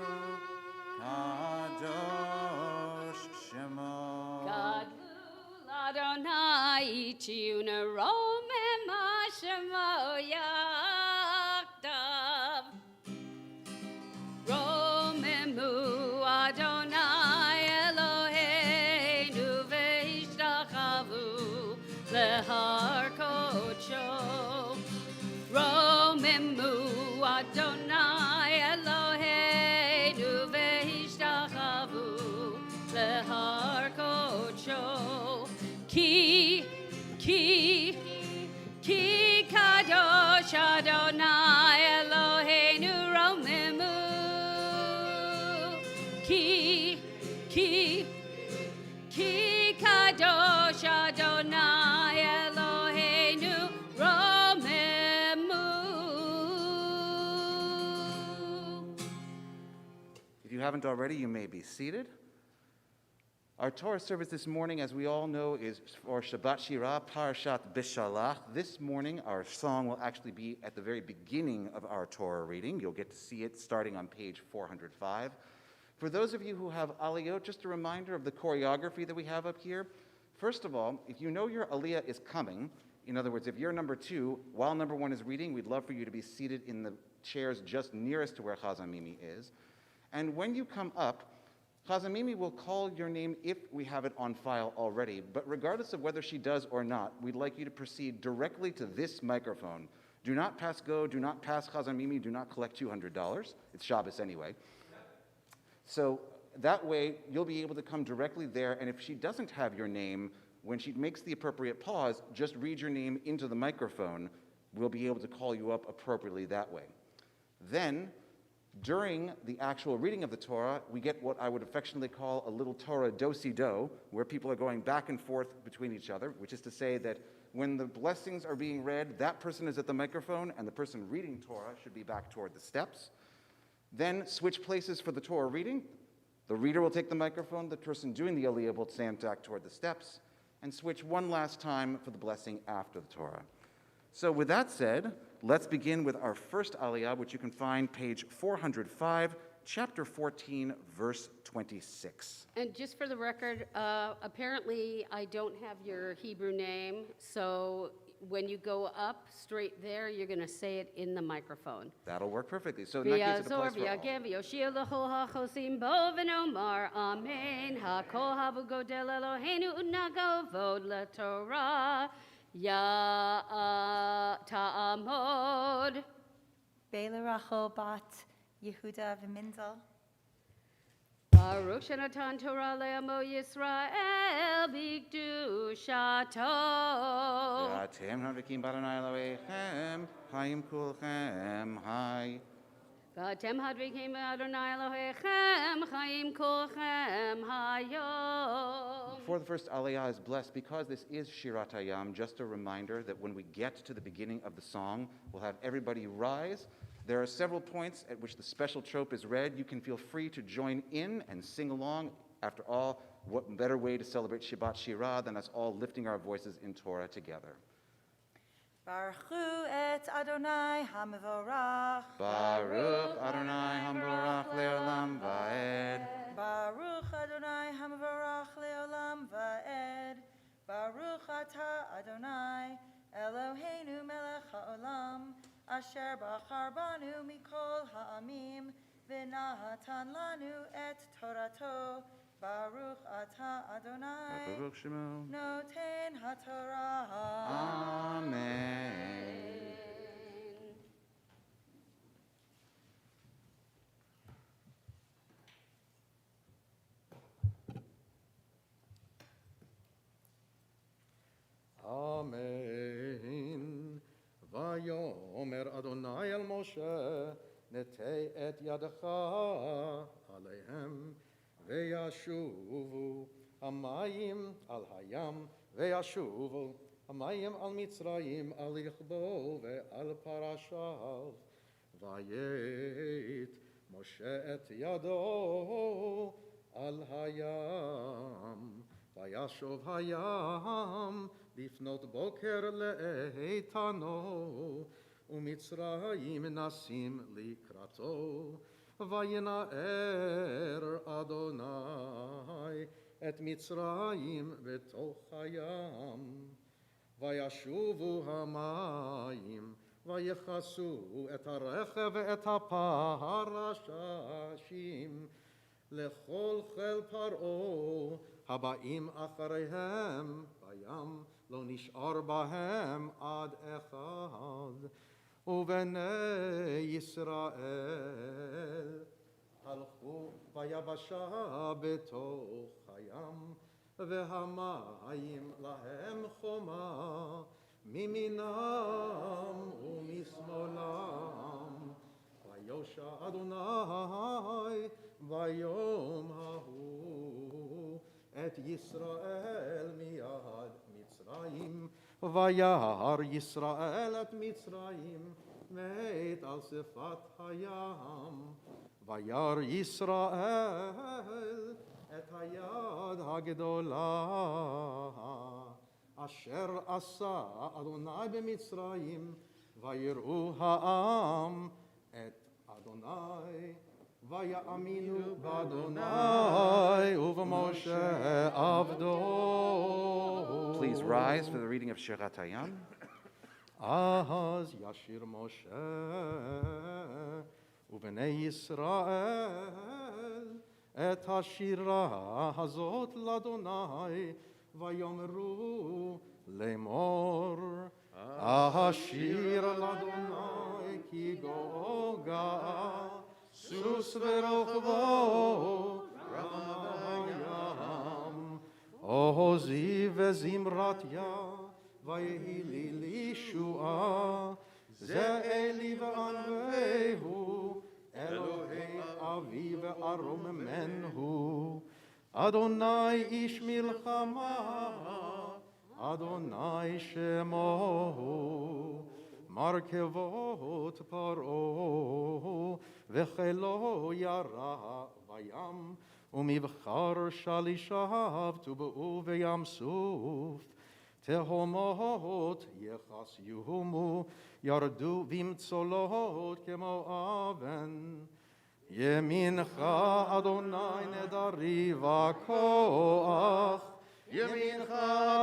[SPEAKER 1] Kadosh Shemo.
[SPEAKER 2] Gadol Adonai Tiuna Romem Hashemo Yachdav. Romemu Adonai Eloheinu ve'ishtachavu lehar kodsho. Romemu Adonai Eloheinu ve'ishtachavu lehar kodsho. Ki kadosh Adonai Eloheinu romemu. Ki kadosh Adonai Eloheinu romemu.
[SPEAKER 1] If you haven't already, you may be seated. Our Torah service this morning, as we all know, is for Shabbat Shirah, Parashat Bishalach. This morning, our song will actually be at the very beginning of our Torah reading. You'll get to see it starting on page 405. For those of you who have aliyot, just a reminder of the choreography that we have up here. First of all, if you know your aliyah is coming, in other words, if you're number 2, while number 1 is reading, we'd love for you to be seated in the chairs just nearest to where Chazan Mimi is. And when you come up, Chazan Mimi will call your name if we have it on file already, but regardless of whether she does or not, we'd like you to proceed directly to this microphone. Do not pass go, do not pass Chazan Mimi, do not collect $200. It's Shabbos anyway. So that way, you'll be able to come directly there, and if she doesn't have your name, when she makes the appropriate pause, just read your name into the microphone. We'll be able to call you up appropriately that way. Then, during the actual reading of the Torah, we get what I would affectionately call a little Torah do-si-do, where people are going back and forth between each other, which is to say that when the blessings are being read, that person is at the microphone, and the person reading Torah should be back toward the steps. Then switch places for the Torah reading. The reader will take the microphone, the person doing the aliyah will stand back toward the steps, and switch one last time for the blessing after the Torah. So with that said, let's begin with our first aliyah, which you can find page 405, chapter 14, verse 26.
[SPEAKER 2] And just for the record, apparently I don't have your Hebrew name, so when you go up straight there, you're going to say it in the microphone.
[SPEAKER 1] That'll work perfectly. So in that case, it applies for all.
[SPEAKER 2] Amen. Hakol havu godel Eloheinu unagavod leTorah ta'amod.
[SPEAKER 4] Bela Rachel bat Yehuda v'Mindel.
[SPEAKER 2] Baruch Shenatan Torah le'amo Yisrael b'kedushato.
[SPEAKER 1] V'atem hadvikim b'Adonai Elohechem, hayim kulchem, hay.
[SPEAKER 2] V'atem hadvikim Adonai Elohechem, chayim kolchem hayom.
[SPEAKER 1] Before the first aliyah is blessed, because this is Shirat Hayam, just a reminder that when we get to the beginning of the song, we'll have everybody rise. There are several points at which the special trope is read. You can feel free to join in and sing along. After all, what better way to celebrate Shabbat Shirah than us all lifting our voices in Torah together?
[SPEAKER 4] Baruchu et Adonai HaMevorach.
[SPEAKER 1] Baruch Adonai HaMevorach Le'olam Va'ed.
[SPEAKER 4] Baruch Adonai HaMevorach Le'olam Va'ed. Baruch Ata Adonai Eloheinu Melech HaOlam. Asher bachar banu mikol ha'amim v'nahatan lanu et Torato Baruch Ata Adonai,
[SPEAKER 1] Baruch Shemo.
[SPEAKER 4] Noten HaTorah.
[SPEAKER 1] Amen.
[SPEAKER 5] Amen. Vayomer Adonai el Moshe, nete et yadecha alehem, veyashuvu hamayim al hayam, veyashuvu hamayim al Mitzrayim al Yichbo ve'al parashav, vayet Moshe et yado al hayam. Vayashov hayam לפנות בוקר לאיתנו, ומצרים נשים לקראתו, וינער אדוני את מצרים בתוך הים, וישובו המים, ויכסו את הרכב ואת הפרשים, לכל חיל פרעה הבאים אחריהם בים, לא נשאר בהם עד אחד. ובני ישראל הלכו ביבשה בתוך הים, והמים להם חומה מימינם ומשמאלם. ויושע אדוני ביום ההוא את ישראל מיד מצרים, וירא ישראל את מצרים מת על שפת הים, וירא ישראל את היד הגדולה אשר עשה אדוני במצרים, ויראו העם את אדוני, ויאמינו באדוני ובמשה עבדו.
[SPEAKER 1] Please rise for the reading of Shirat Hayam.
[SPEAKER 5] אז ישיר משה ובני ישראל את השירה הזאת לאדוני, ויאמרו לאמור, השיר לאדוני כי גוגה סוס ורוכבו רם הים, עוזי וזמרתיה ויהי לי לישועה, זה אלי וענווהו, אלוהי אבי וארוממנו, אדוני איש מלחמה, אדוני שמו, מרכבות פרעה וחילו ירה בים, ומבחר שלישיו טובעו בים סוף, תהומות יחסיומו, ירדו במצולות כמו אבן. ימינך אדוני נדרי וכוח, ימינך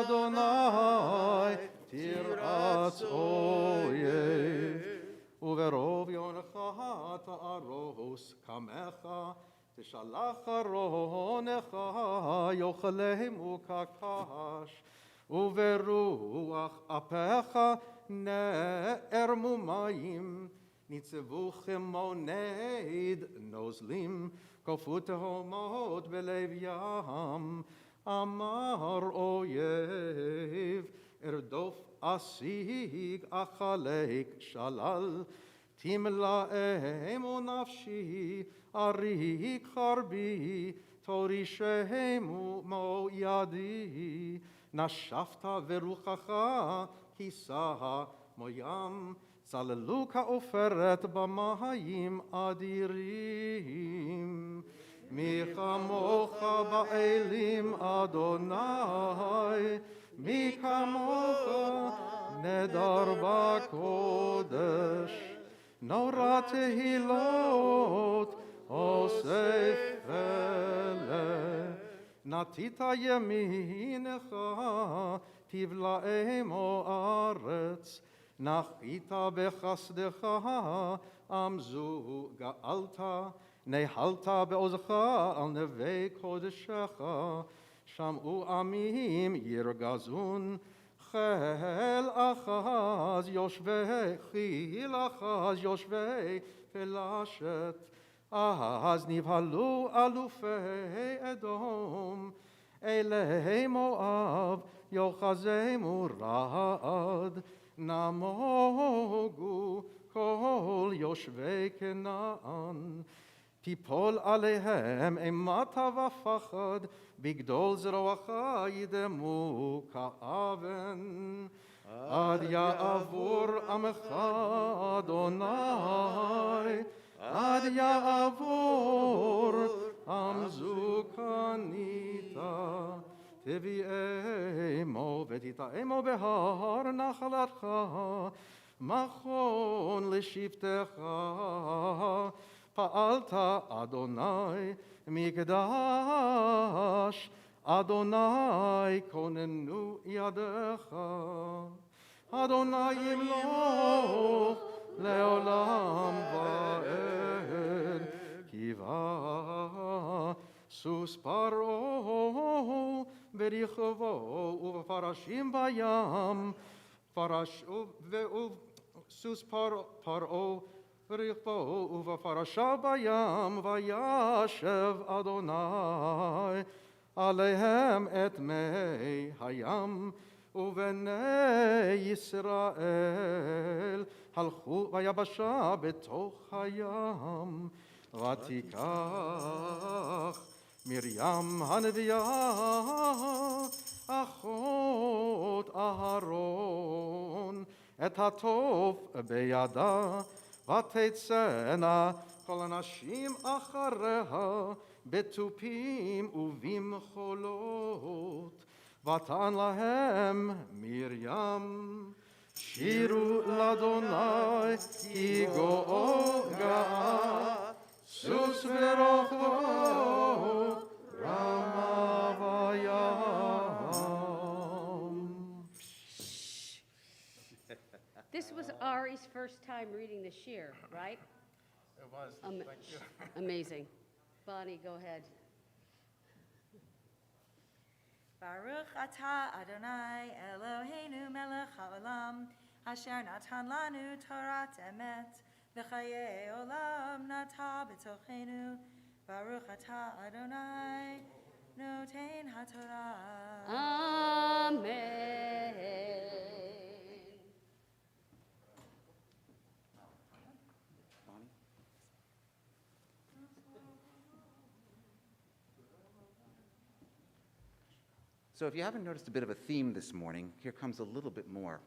[SPEAKER 5] אדוני תרעץ אויב, וברוב יונך תארוס קמך, תשלח ארונך יאכלמו כקש, וברוח אפיך נערמו מים, ניצבו כמו נד נוזלים, כפו תהומות בלב ים. אמר אויב, ארדוף אשיג אחלק שלל, תמלאמו נפשי אריק חרבי, תורישמו מו ידי. נשפת ורוחך כיסה מו ים, צללו כעופרת במים אדירים. מי כמוך באלים אדוני, מי כמוך נדר בקודש. נורא תהילות אוסף פלא, נטית ימינך תבלעמו ארץ, נחית בחסדך עמזו גאלת, נהלת בעוזך על נווה קודשך, שמעו עמים ירגזון, חיל אחז יושבי פלשת, אז נבהלו אלופי אדום, אלי מואב יוחזמו רעד, נמוגו כל יושבי כנען, תיפול עליהם אימתה ופחד, בגדול זרועך ידמו כאבן. עד יעבור עמך אדוני, עד יעבור עם זו קנית, תביאמו ותטעמו בהר נחלתך, מכון לשבטך. פעלת אדוני מקדש, אדוני כוננו ידך, אדוני ימלוך לעולם ועד, קיווה סוס פרעה ברכבו ובפרשים בים, סוס פרעה ברכבו ובפרשיו בים, וישב אדוני עליהם את מי הים, ובני ישראל הלכו ביבשה בתוך הים. ותיקח מרים הנביאה אחות אהרון את הטוף בידה, ותצאנה כל הנשים אחריה בתופים ובמחולות, ותען להם מרים, שירו לאדוני כי גואו גאה, סוס ורוכבו רמה וים.
[SPEAKER 2] This was Ari's first time reading the shir, right?
[SPEAKER 5] It was. Thank you.
[SPEAKER 2] Amazing. Bonnie, go ahead.
[SPEAKER 4] Baruch atah Adonai Eloheinu melech haolam, asher natan lanu Torat emet, v'chayei olam nata b'tochenu. Baruch atah Adonai noten haTorah.
[SPEAKER 2] Amen.
[SPEAKER 1] Bonnie? So if you haven't noticed a bit of a theme this morning, here comes a little bit more.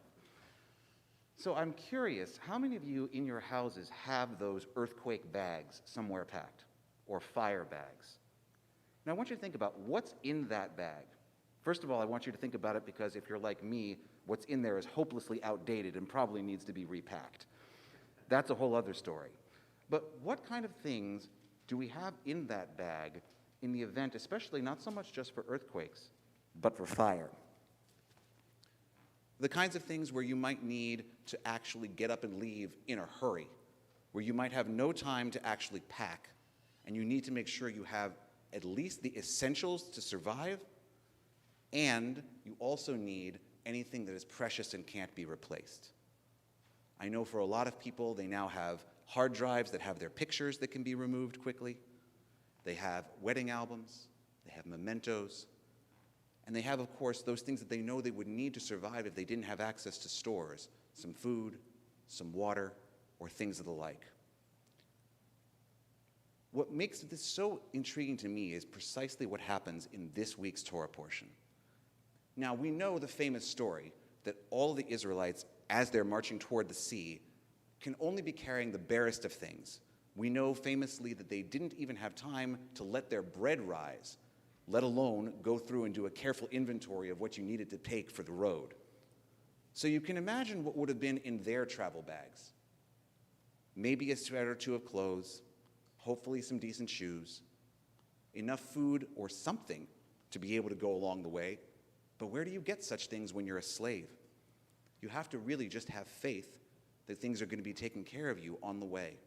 [SPEAKER 1] So I'm curious, how many of you in your houses have those earthquake bags somewhere packed, or fire bags? Now I want you to think about what's in that bag. First of all, I want you to think about it because if you're like me, what's in there is hopelessly outdated and probably needs to be repacked. That's a whole other story. But what kind of things do we have in that bag in the event, especially not so much just for earthquakes, but for fire? The kinds of things where you might need to actually get up and leave in a hurry, where you might have no time to actually pack, and you need to make sure you have at least the essentials to survive, and you also need anything that is precious and can't be replaced. I know for a lot of people, they now have hard drives that have their pictures that can be removed quickly. They have wedding albums, they have mementos, and they have, of course, those things that they know they would need to survive if they didn't have access to stores, some food, some water, or things of the like. What makes this so intriguing to me is precisely what happens in this week's Torah portion. Now, we know the famous story that all of the Israelites, as they're marching toward the sea, can only be carrying the barest of things. We know famously that they didn't even have time to let their bread rise, let alone go through and do a careful inventory of what you needed to take for the road. So you can imagine what would have been in their travel bags. Maybe a set or two of clothes, hopefully some decent shoes, enough food or something to be able to go along the way. But where do you get such things when you're a slave? You have to really just have faith that things are going to be taken care of you on the way.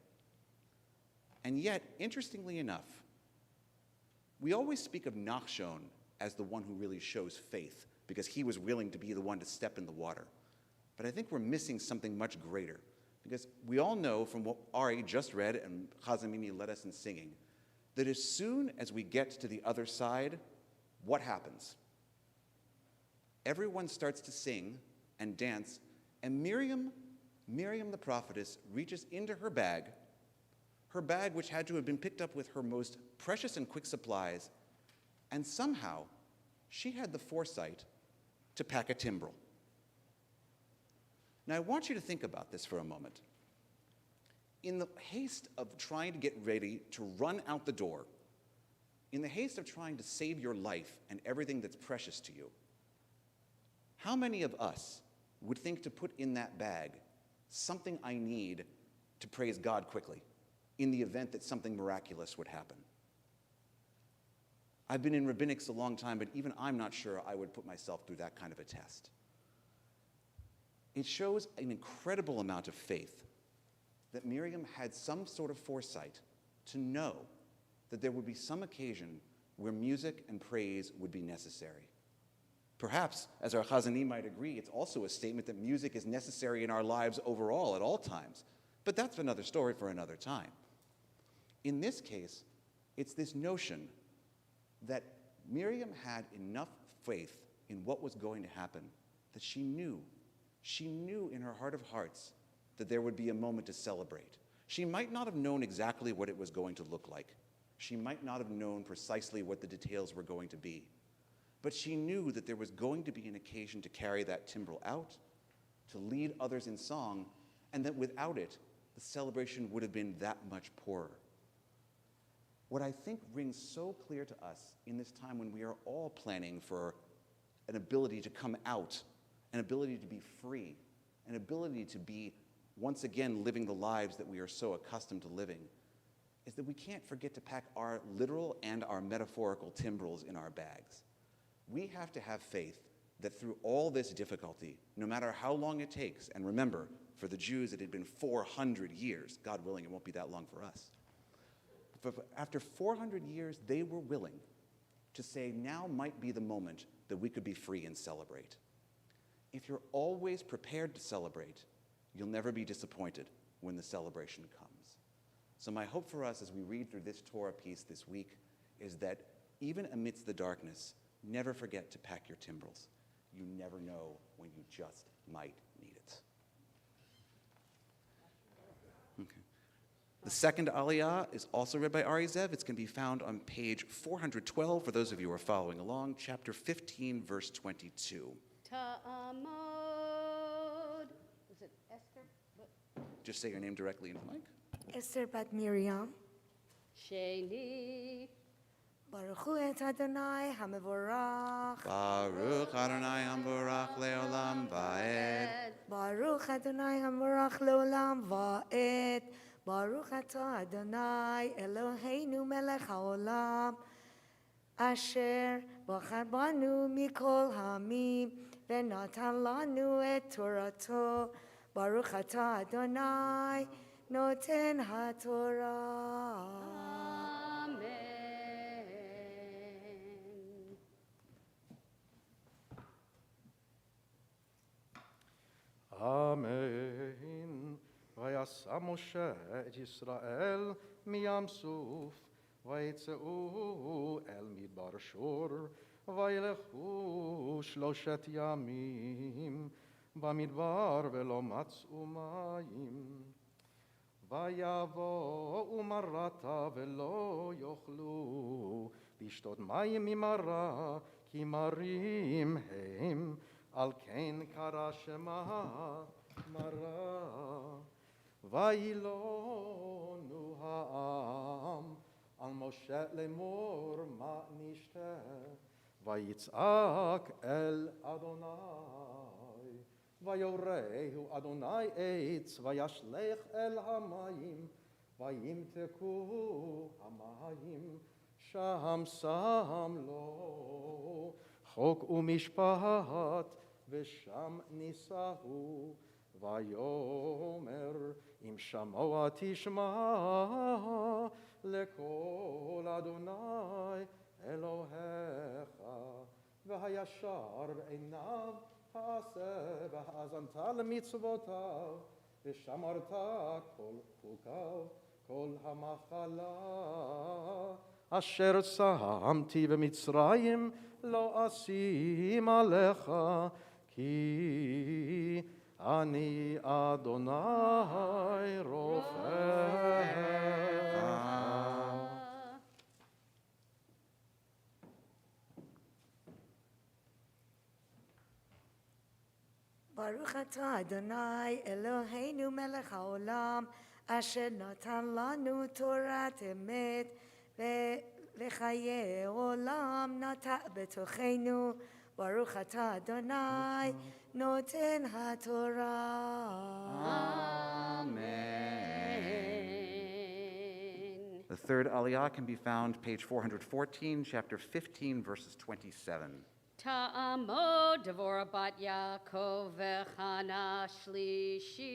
[SPEAKER 1] And yet, interestingly enough, we always speak of Nachshon as the one who really shows faith, because he was willing to be the one to step in the water. But I think we're missing something much greater, because we all know from what Ari just read and Chazamimi led us in singing, that as soon as we get to the other side, what happens? Everyone starts to sing and dance, and Miriam the prophetess reaches into her bag which had to have been picked up with her most precious and quick supplies, and somehow she had the foresight to pack a timbrel. Now I want you to think about this for a moment. In the haste of trying to get ready to run out the door, in the haste of trying to save your life and everything that's precious to you, how many of us would think to put in that bag something I need to praise God quickly in the event that something miraculous would happen? I've been in rabbinics a long time, but even I'm not sure I would put myself through that kind of a test. It shows an incredible amount of faith that Miriam had some sort of foresight to know that there would be some occasion where music and praise would be necessary. Perhaps, as our Chazani might agree, it's also a statement that music is necessary in our lives overall at all times. But that's another story for another time. In this case, it's this notion that Miriam had enough faith in what was going to happen that she knew in her heart of hearts that there would be a moment to celebrate. She might not have known exactly what it was going to look like. She might not have known precisely what the details were going to be. But she knew that there was going to be an occasion to carry that timbrel out, to lead others in song, and that without it, the celebration would have been that much poorer. What I think rings so clear to us in this time when we are all planning for an ability to come out, an ability to be free, an ability to be once again living the lives that we are so accustomed to living, is that we can't forget to pack our literal and our metaphorical timbrels in our bags. We have to have faith that through all this difficulty, no matter how long it takes, and remember, for the Jews it had been 400 years, God willing it won't be that long for us. But after 400 years, they were willing to say now might be the moment that we could be free and celebrate. If you're always prepared to celebrate, you'll never be disappointed when the celebration comes. So my hope for us as we read through this Torah piece this week is that even amidst the darkness, never forget to pack your timbrels. You never know when you just might need it. Okay. The second Aliyah is also read by Ari Zev. It's going to be found on page 412 for those of you who are following along, chapter 15, verse 22.
[SPEAKER 2] Ta'amod. Is it Esther?
[SPEAKER 1] Just say your name directly into the mic.
[SPEAKER 4] Esther bat Miriam.
[SPEAKER 2] Sheni.
[SPEAKER 4] Baruch hu et Adonai HaMevorach.
[SPEAKER 1] Baruch Adonai Hamborach Leolam Va'ed.
[SPEAKER 4] Baruch Adonai HaMevorach Leolam Va'ed. Baruch atah Adonai Eloheinu melech haolam. Asher bachar banu mikol hamim. Venatan lanu et Torato. Baruch atah Adonai noten haTorah.
[SPEAKER 2] Amen.
[SPEAKER 5] Amen. ויעשה משה את ישראל מים סוף, ויצאו אל מדבר שור, וילכו 3 ימים במדבר ולא מצאו מים. ויבואו מרתה ולא יוכלו לשתות מים ממרה, כי מרים הם, על כן קרא שמה מרה. וילונו העם על משה לאמור מה נשתה, ויצעק אל אדוני, ויורהו אדוני עץ, וישלך אל המים, וימתקו המים, שם שם לו חוק ומשפט, ושם נישאו. ויאמר אם שמוע תשמע לקול אדוני אלוהיך והישר בעיניו תעשה והאזנת למצוותיו ושמרת כל חוקיו כל המחלה אשר שמתי במצרים לא אשים עליך כי אני אדוני רופאך.
[SPEAKER 4] ברוך אתה אדוני אלוהינו מלך העולם אשר נתן לנו תורת אמת וחיי עולם נטע בתוכנו. ברוך אתה אדוני נותן התורה.
[SPEAKER 1] Amen. The third aliyah can be found page 414, chapter 15, verses 27.
[SPEAKER 2] Ta'amo Devorah bat Yaakov v'Chana Shlishi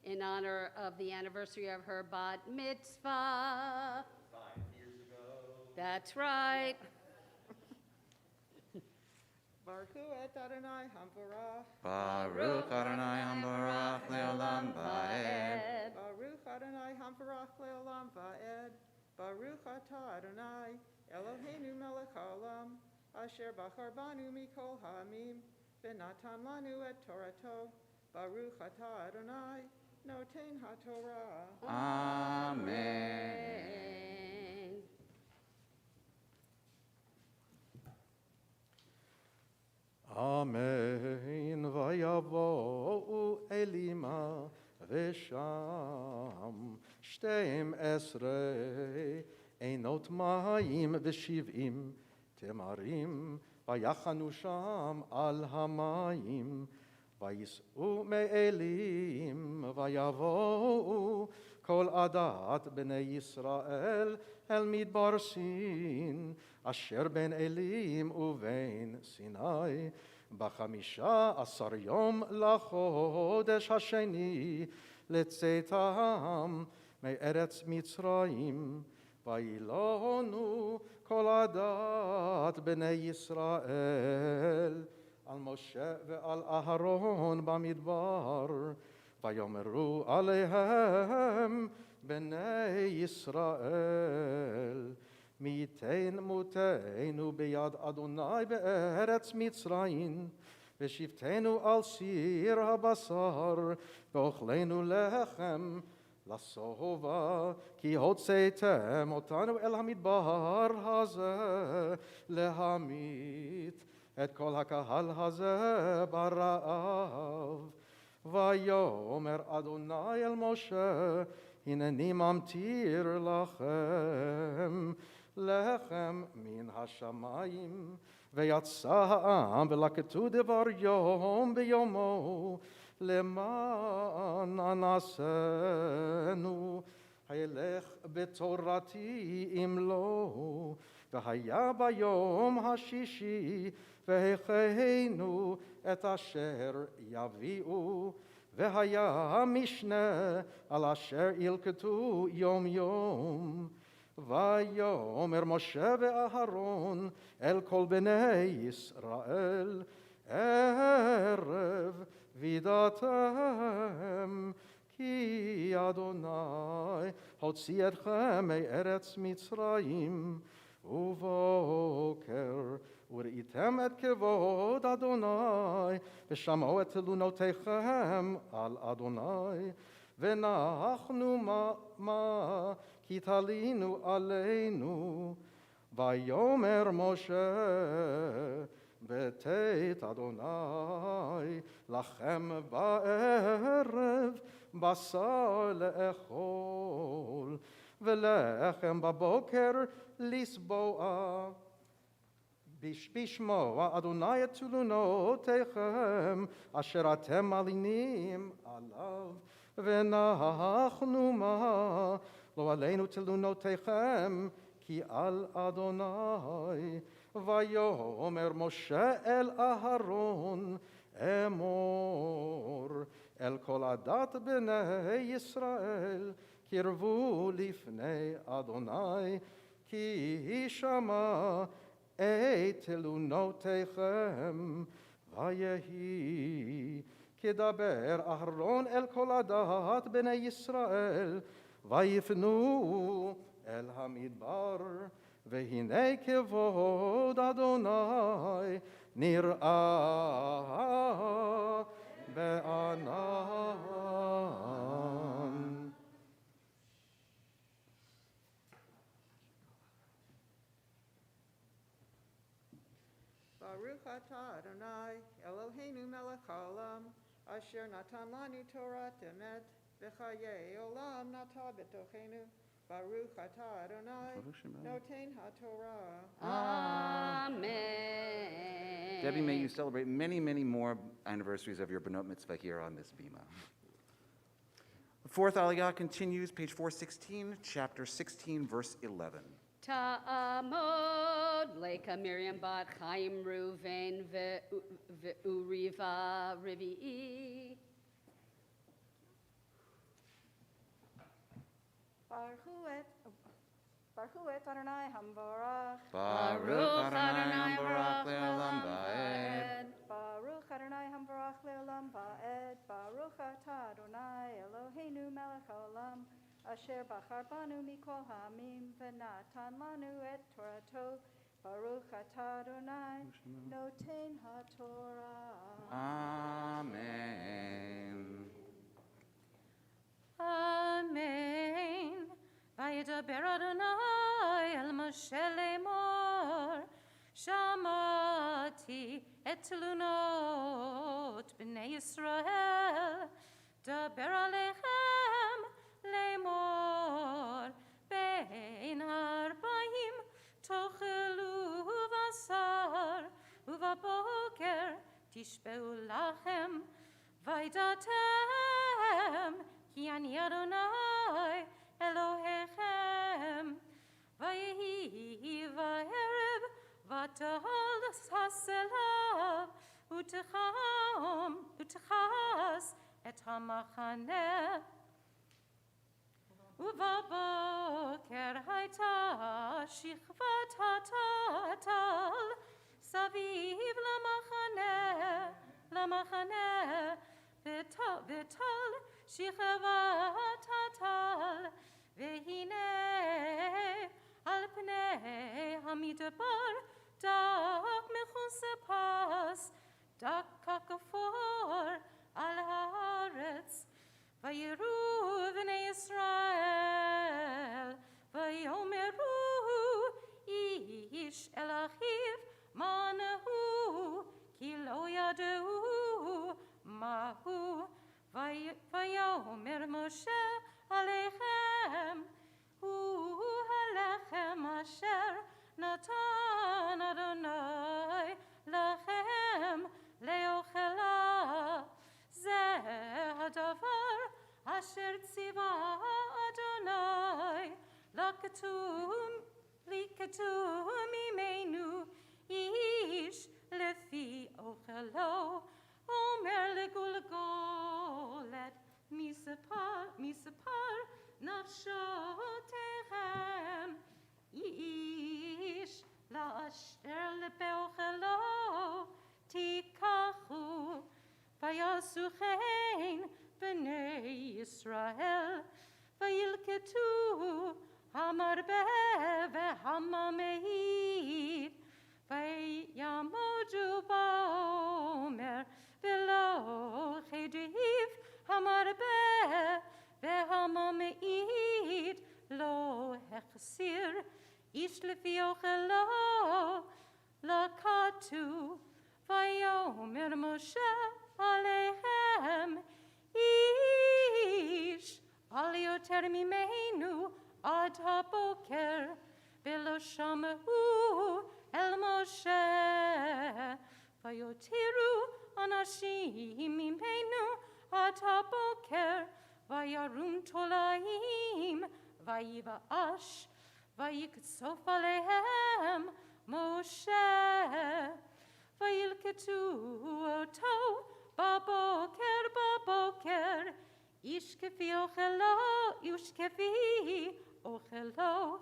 [SPEAKER 2] in honor of the anniversary of her bat mitzvah.
[SPEAKER 3] 5 years ago.
[SPEAKER 2] That's right.
[SPEAKER 6] Baruch et Adonai Hamvarach.
[SPEAKER 1] Baruch Adonai Hambarach Leolam Va'ed.
[SPEAKER 6] Baruch Adonai Hamvarach Leolam Va'ed. Baruch atah Adonai Eloheinu melech haolam asher bachar banu mikol ha'amim v'natan lanu et Torato. Baruch atah Adonai noten haTorah.
[SPEAKER 1] Amen.
[SPEAKER 5] אמן ויבואו אלימה ושם 12 עינות מים ו70 תמרים ויחנו שם על המים וייסעו מאלים ויבואו כל עדת בני ישראל אל מדבר סין אשר בין אלים ובין סיני ב15 יום לחודש השני לצאתם מארץ מצרים וילונו כל עדת בני ישראל על משה ועל אהרון במדבר ויאמרו עליהם בני ישראל מי ייתן מותנו ביד אדוני בארץ מצרים ושבתנו על סיר הבשר ואוכלנו לחם לשובע כי הוצאתם אותנו אל המדבר הזה להמית את כל הקהל הזה ברעב ויאמר אדוני אל משה הנני ממטיר לכם לחם מן השמיים ויצא העם ולקטו דבר יום ביומו למען אנסנו הילך בתורתי ימלו והיה ביום השישי והכינו את אשר יביאו והיה משנה על אשר ילקטו יום יום ויאמר משה ואהרון אל כל בני ישראל ערב וידעתם כי אדוני הוציא אתכם מארץ מצרים ובוקר וראיתם את כבוד אדוני ושמעו את תלונותיכם על אדוני ונחנו מה כי תלינו עלינו ויאמר משה בתית אדוני לכם בערב בשר לאכול ולחם בבוקר לסבוע בשמוע אדוני את תלונותיכם אשר אתם מלינים עליו ונחנו מה לא עלינו תלונותיכם כי על אדוני ויאמר משה אל אהרון אמור אל כל עדת בני ישראל, קרבו לפני אדוני, כי שמע את תלונותיכם, ויהי כדבר אהרון אל כל עדת בני ישראל, ויפנו אל המדבר, והנה כבוד אדוני נראה בענן.
[SPEAKER 6] Baruch atah Adonai, Eloheinu melech haolam, asher natan lanu Torat emet, v'chayei olam nata b'tochenu. Baruch atah Adonai, noten haTorah.
[SPEAKER 2] Amen.
[SPEAKER 1] Debbie, may you celebrate many, many more anniversaries of your Benot Mitzvah here on this bima. The fourth Aliyah continues, page 416, chapter 16, verse 11.
[SPEAKER 2] Ta'amod Leka Miriam bat Chaim Ruvain ve'uriva Rivi'i.
[SPEAKER 7] Baruch et Adonai Hamvarach.
[SPEAKER 1] Baruch Adonai Baruch Le'olam Va'ed.
[SPEAKER 7] Baruch Adonai Hamvarach Le'olam Va'ed. Baruch atah Adonai Eloheinu melech haolam, asher bachar banu mikol ha'amim, v'natan lanu et Torato. Baruch atah Adonai noten haTorah.
[SPEAKER 1] Amen.
[SPEAKER 2] Amen. Vayedaber Adonai el Moshe lemor, Shamati et telunot b'nei Yisrael, daber alechem lemor, bein arba'im tochelu v'asar, uvaboker tishbeu lachem, vaydatem ki ani Adonai Elohechem, vayehi va'erev v'tahal ha'selav, utechas et hamachaneh, uvaboker hayta shichvat hatatal, saviv lamachaneh, v'tal shichvat hatal, Vehine al pnei hamidbar dak mechusepas dak kakafor al haaretz vayiru v'nei Yisrael vayomeru ish el achiv manahu ki lo yadeu mahu vayomer Moshe Alechem, hu halechem asher natan Adonai lachem leochela, zeh hadavar asher tziva Adonai liketum imenu ish lefi ochelo, omer legulgolet misapar nafshotechem, ish la'asher lebeochelo tikachu, vayasuchein b'nei Yisrael, vayilketu hamarbeh v'hamameid, vayamodu ba'omer v'lo chediv hamarbeh v'hamameid lo hechsir ish lefi ochelo lakatu, vayomer Moshe aleihem ish al yoter mimenu ad haboker v'lo shamehu el Moshe, vayotiru anashim mimenu ad haboker vayarum tolaim vayivaash vayiksof aleihem Moshe וילקטו אותו בבוקר, איש כפי אוכלו, איש כפי אוכלו,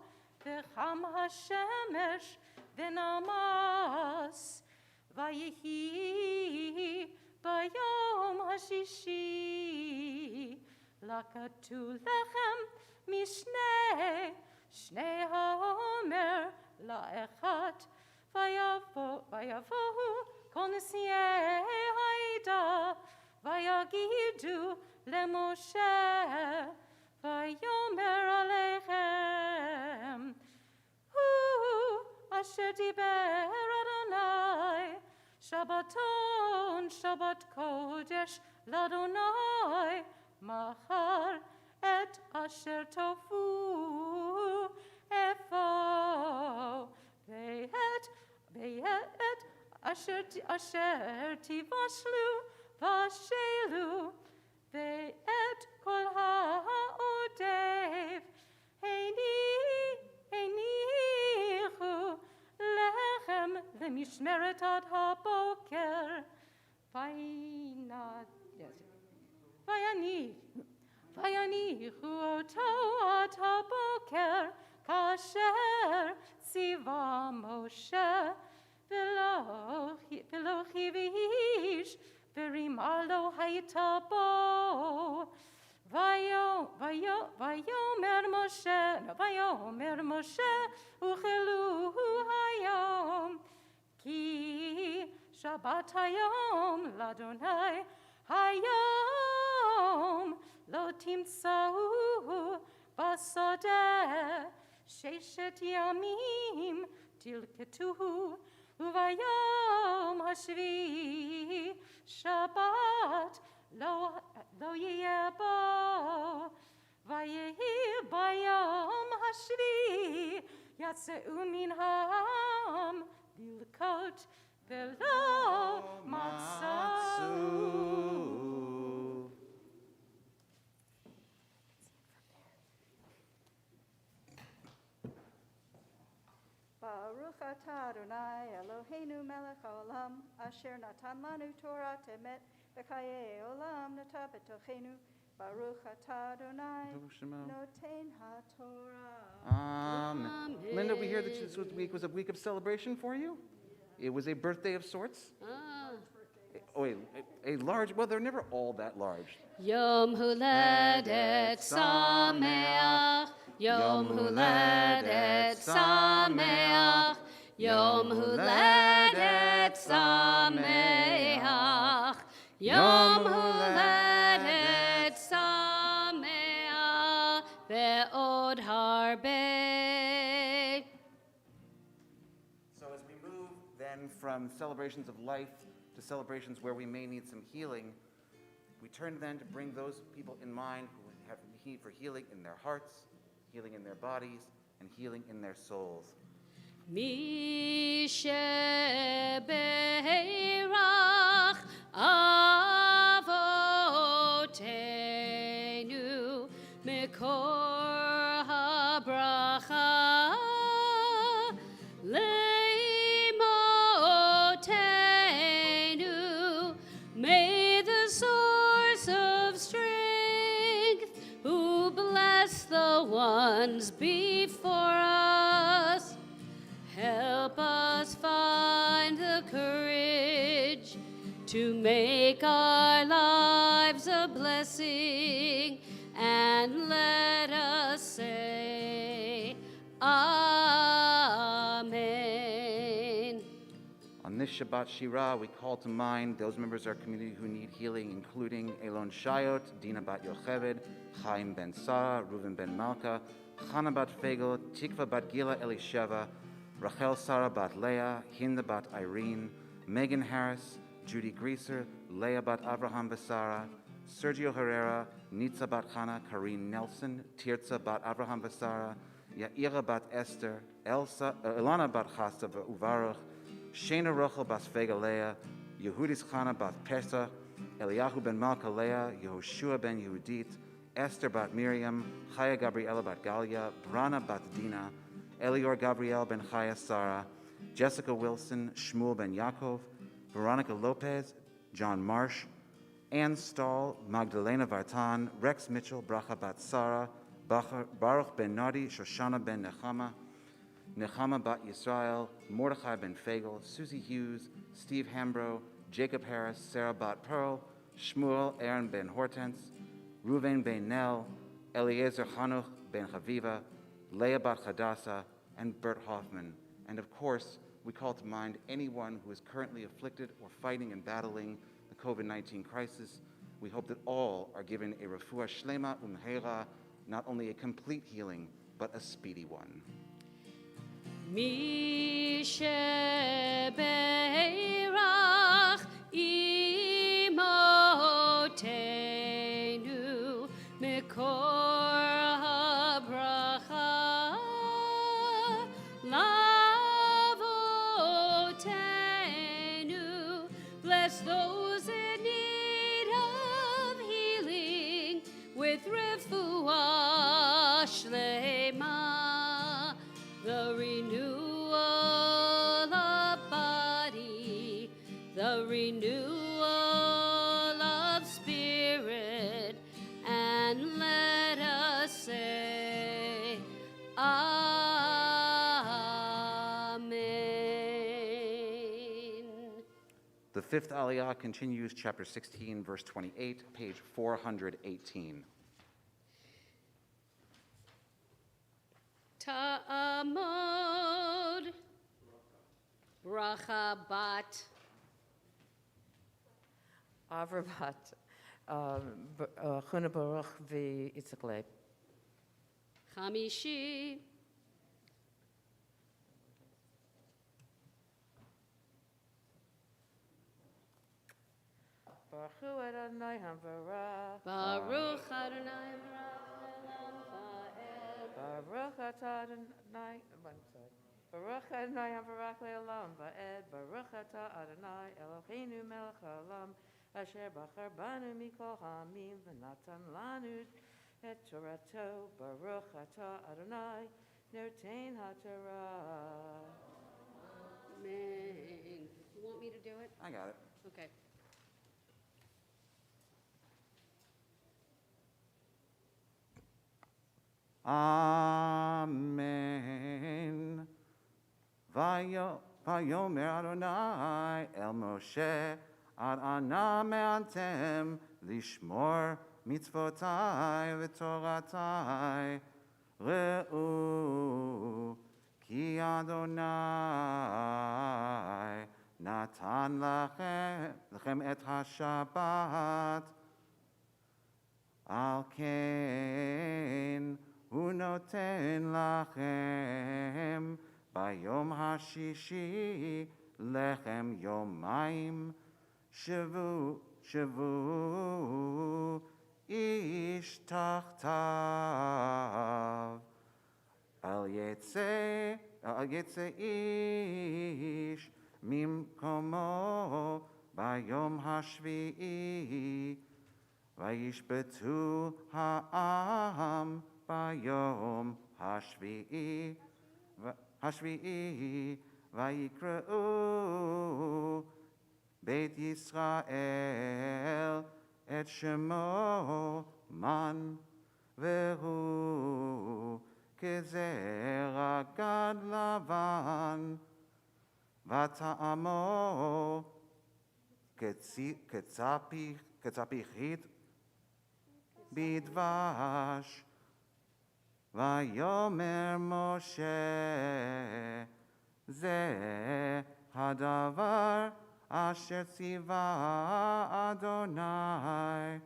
[SPEAKER 2] וחם השמש ונמס, ויהי ביום השישי, לקטו לחם שני האומר לאחד, ויבואו כל נשיאי העדה, ויגידו למשה, ויאמר עליהם, הוא אשר דיבר אדוני, שבתון, שבת קודש לאדוני, מחר את אשר תאפו אפוא, ואת אשר תבשלו בשלו, ואת כל העודף הניחו לחם למשמרת עד הבוקר, ויניחו אותו עד הבוקר, כאשר ציווה משה, ולא חיביש, ורימה לא הייתה בו. ויאמר משה, אוכלו היום, כי שבת היום לאדוני, היום לא תמצאו בשדה, 6 ימים תלקטו, וביום השביעי שבת לא יהיה בו, ויהי ביום השביעי יצאו מן העם ללקוט ולא מצאו.
[SPEAKER 7] Baruch atah Adonai Eloheinu melech haolam, asher natan lanu Torah temet v'chayei olam nata b'tochenu. Baruch atah Adonai noten haTorah.
[SPEAKER 1] Amen. Linda, we hear that this week was a week of celebration for you? It was a birthday of sorts? Oh, a large, well, they're never all that large.
[SPEAKER 2] Yom Huledet Sameach, Yom Huledet Sameach, Yom Huledet Sameach, Yom Huledet Sameach, Ve'od Harbe.
[SPEAKER 1] So as we move then from celebrations of life to celebrations where we may need some healing, we turn then to bring those people in mind who have need for healing in their hearts, healing in their bodies, and healing in their souls.
[SPEAKER 2] Mi shebeirach avotenu mikor habracha leimotenu. May the source of strength, who bless the ones before us, help us find the courage to make our lives a blessing, and let us say, Amen.
[SPEAKER 1] On this Shabbat Shirah, we call to mind those members of our community who need healing, including Elon Shayot, Dina Bat Yocheved, Chaim Ben Sarah, Reuven Ben Malka, Chana Bat Fegel, Tikva Bat Gila Elisheva, Rachel Sarah Bat Leah, Hinda Bat Irene, Megan Harris, Judy Greaser, Leah Bat Abraham Besara, Sergio Herrera, Nitza Bat Chana, Karine Nelson, Tirza Bat Abraham Besara, Yaira Bat Esther, Elana Bat Chasta Uvaruch, Shana Rochel Bas Fega Leah, Yehudis Chana Bat Pesach, Eliyahu Ben Malka Leah, Yehoshua Ben Yehudit, Esther Bat Miriam, Chaya Gabriela Bat Galia, Brana Bat Dina, Elior Gabriel Ben Chaya Sarah, Jessica Wilson, Shmuel Ben Yaakov, Veronica Lopez, John Marsh, Ann Stahl, Magdalena Vartan, Rex Mitchell, Bracha Bat Sarah, Baruch Ben Nadi, Shoshana Ben Nechama, Nechama Bat Yisrael, Mordechai Ben Fagel, Susie Hughes, Steve Hambro, Jacob Harris, Sarah Bat Pearl, Shmuel Aaron Ben Hortense, Reuven Ben Nell, Eliezer Hanuch Ben Chaviva, Leah Bat Hadassah, and Bert Hoffman. And of course, we call to mind anyone who is currently afflicted or fighting and battling the COVID-19 crisis. We hope that all are given a refuah shlema umheira, not only a complete healing, but a speedy one.
[SPEAKER 2] Mi shebeirach imotenu mikor habracha lavotenu. Bless those in need of healing with refuah shlema, the renewal of body, the renewal of spirit, and let us say, Amen.
[SPEAKER 1] The fifth Aliyah continues, chapter 16, verse 28, page 418.
[SPEAKER 2] Ta'amod bracha bat
[SPEAKER 8] Avrabat, Chuna Baruch v'Yitzchak Leib.
[SPEAKER 2] chamishi
[SPEAKER 8] Baruch Hu Adonai Hamvarach.
[SPEAKER 2] Baruch Adonai Baruch Va'ed.
[SPEAKER 8] Baruch Atah Adonai. Baruch Adonai Hamvarach Le'olam Va'ed. Baruch Atah Adonai Eloheinu Melech Haolam Asher Bachar Banu Mikol Ha'amim V'natan Lanu Et Torato. Baruch Atah Adonai Noten HaTorah.
[SPEAKER 2] Amen. You want me to do it?
[SPEAKER 1] I got it.
[SPEAKER 2] Okay.
[SPEAKER 1] Amen. Vayomer Adonai El Moshe Ad Ana Me'antem Lishmor Mitzvotai V'Toratai Re'u Ki Adonai Natan Lachem Et HaShabbat Al Ken Hu Noten Lachem Bayom HaShishi Lechem Yomayim Shavu Ish Tachtav Al Yetze Ish Mimkomo Bayom HaShvi'i Vayishbetu Ha'am Bayom HaShvi'i Vayikra'u Beit Yisrael Et Shemo Man Vehu Kezerah Gad Lavan Vata'amo Ketzapichit Bidvash Vayomer Moshe Ze Hadavar Asher Tziva Adonai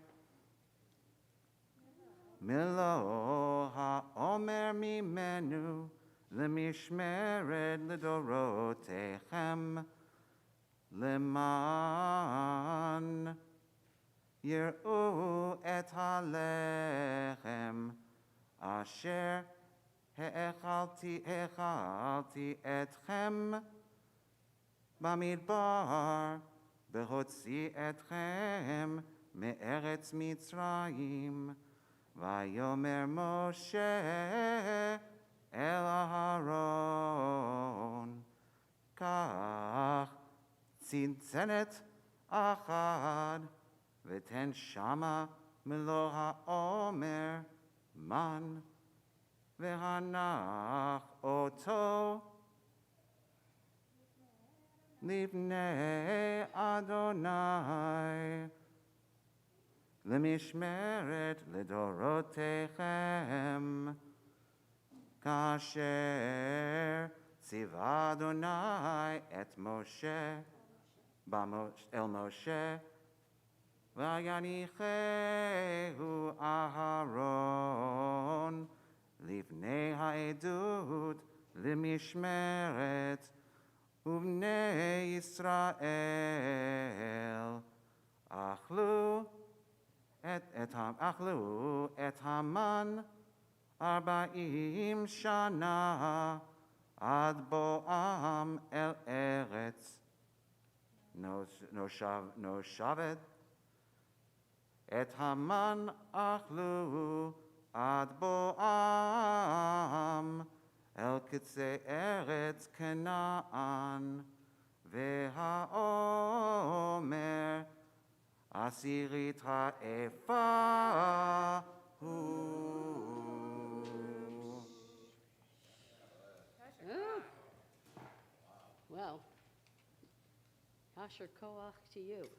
[SPEAKER 1] Milo HaOmer Mimenu Lemishmeret Lidorotechem Leman Yir'u Et HaLechem Asher He'echalti Etchem Bamidbar Behotzi Etchem Me'eretz Mitzrayim Vayomer Moshe El Aharon Kach צנצנת אחד, ותן שמה מלוא העומר מן, והנח אותו לפני אדוני למשמרת לדורותיכם, כאשר ציווה אדוני את משה אל משה, ויניחהו אהרון לפני העדות למשמרת, ובני ישראל אכלו את המן 40 שנה עד בואם אל ארץ נושבת. את המן אכלו עד בואם אל קצה ארץ כנען, והעומר עשירית האפה הוא.
[SPEAKER 8] Oh. Well, Asher Koach to you.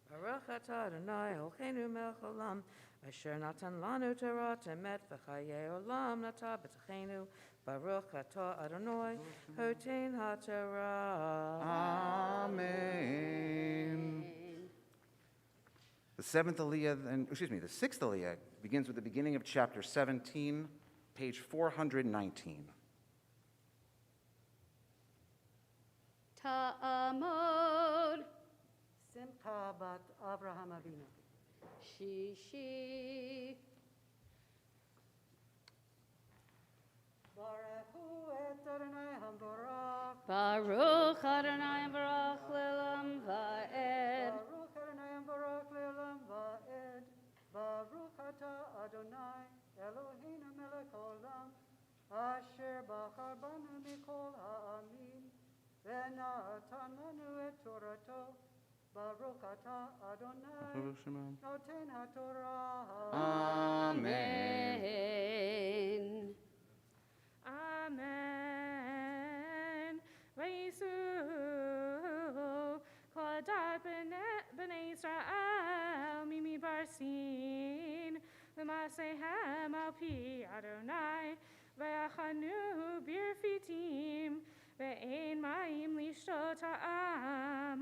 [SPEAKER 8] Baruch atah Adonai Eloheinu melech haolam, asher natan lanu Torah emet v'chayei olam nata b'tachenu. Baruch atah Adonai hotein haTorah.
[SPEAKER 1] Amen. The sixth Aliyah begins with the beginning of chapter 17, page 419.
[SPEAKER 2] Ta'amod
[SPEAKER 9] Simcha bat Avraham Avinu.
[SPEAKER 2] Shishi.
[SPEAKER 9] Baruchu et Adonai Hamborach.
[SPEAKER 2] Baruch Adonai Baruch Le'olam Va'ed.
[SPEAKER 9] Baruch Adonai Hamborach Le'olam Va'ed. Baruch atah Adonai Eloheinu melech haolam, asher bachar banu mikol ha'amim, v'natan lanu et Torato. Baruch atah Adonai noten haTorah.
[SPEAKER 1] Amen.
[SPEAKER 10] Amen. Vaysu kol adat b'nei Yisrael mimi barsin l'masehem al pi Adonai v'yachanu birfitim ve'ein mayim lishtot ha'am.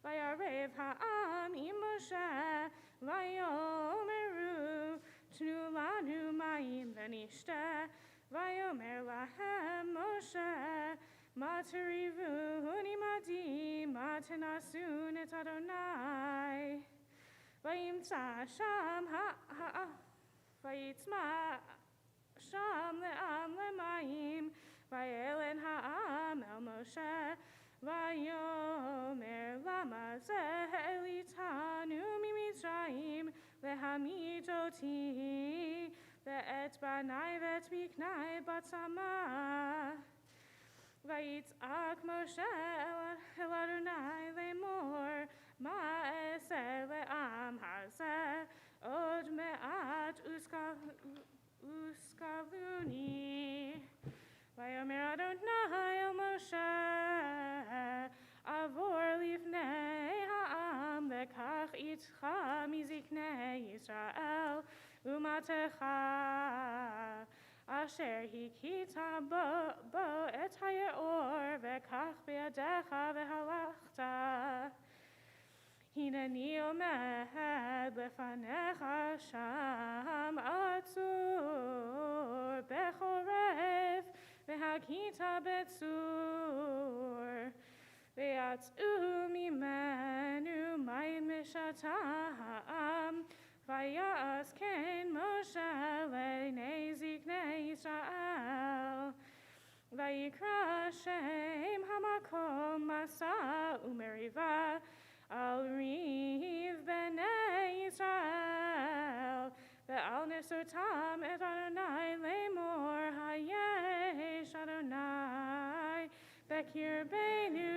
[SPEAKER 10] Vayarev ha'am im Moshe vayomeru tnu lanu mayim v'nishta. Vayomer lahem Moshe matarivu nimadim matanasun et Adonai. Vayimtza sham vayitzma sham le'am le'mayim vayelen ha'am el Moshe. Vayomer lama zeh elitanu mimitzrayim lehamid oti ve'et banai ve'et miknai batzama. Vayitzak Moshe el Adonai lemor ma'aseh le'am hazeh od me'at uskaluni. Vayomer Adonai el Moshe avor livnei ha'am v'kach itcha miziknei Yisrael umatecha asher hikita bo et hayeor v'kach biadecha v'halachta. Hineni omed lefanecha sham atzur bechorev v'hakita betzur ve'atzu mimenu mayim mishatam vayas ken Moshe le'nei ziknei Yisrael vayikra shem hamakom masa umeriva al riv b'nei Yisrael ve'al nesotam et Adonai lemor hayesh Adonai bekir benu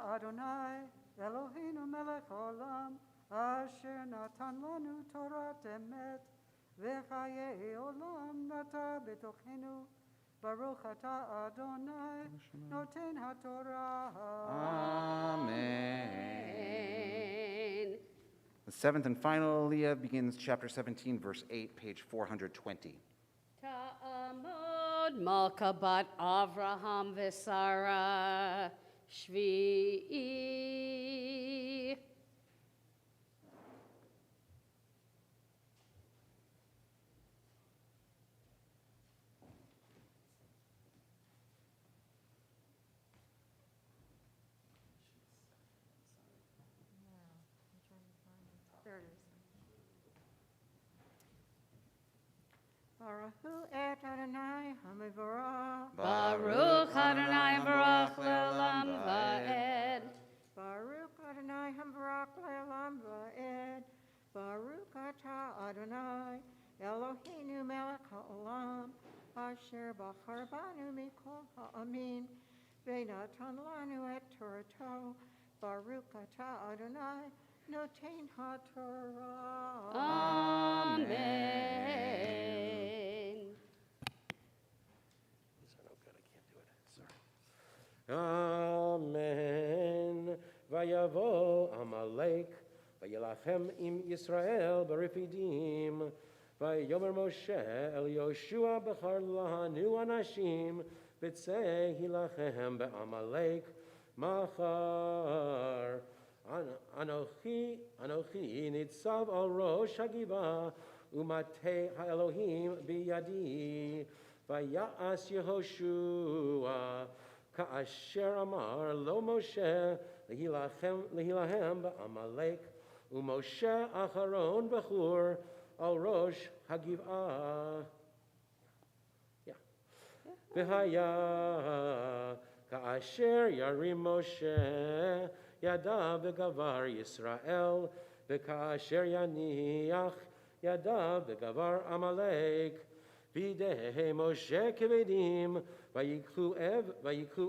[SPEAKER 9] Adonai, Eloheinu melech haolam, asher natan lanu Torat emet, v'chayei olam nata betochenu. Baruch atah Adonai, noten haTorah.
[SPEAKER 1] Amen. The seventh and final aliyah begins chapter 17, verse 8, page 420.
[SPEAKER 2] Ta'amod Malka bat Avraham v'Sara Shvi'i.
[SPEAKER 8] There it is.
[SPEAKER 6] Baruch et Adonai hamivarach.
[SPEAKER 2] Baruch Adonai Baruch Le'olam Va'ed.
[SPEAKER 6] Baruch Adonai hamivarach le'olam va'ed. Baruch atah Adonai, Eloheinu melech ha'olam, asher bachar banu mikol ha'amin, v'natan lanu et Torato. Baruch atah Adonai, noten haTorah.
[SPEAKER 2] Amen.
[SPEAKER 5] Amen. Vayavo Amalek, vayilachem im Yisrael b'Refidim. Vayomer Moshe el Yoshua b'char lahanu anashim, b'tzei hilachem be'Amalek machar. Anochi nitzav al rosh hagiva, umate ha'Elohim biyadi. Vayas Yehoshua ka'asher amar lo Moshe lehilahem ba'Amalek, uMoshe acharon b'chur al rosh hagivah. V'haya ka'asher yarim Moshe yadav v'gavar Yisrael, v'ka'asher yaniach yadav v'gavar Amalek. V'idei Moshe kevedim, vayiklu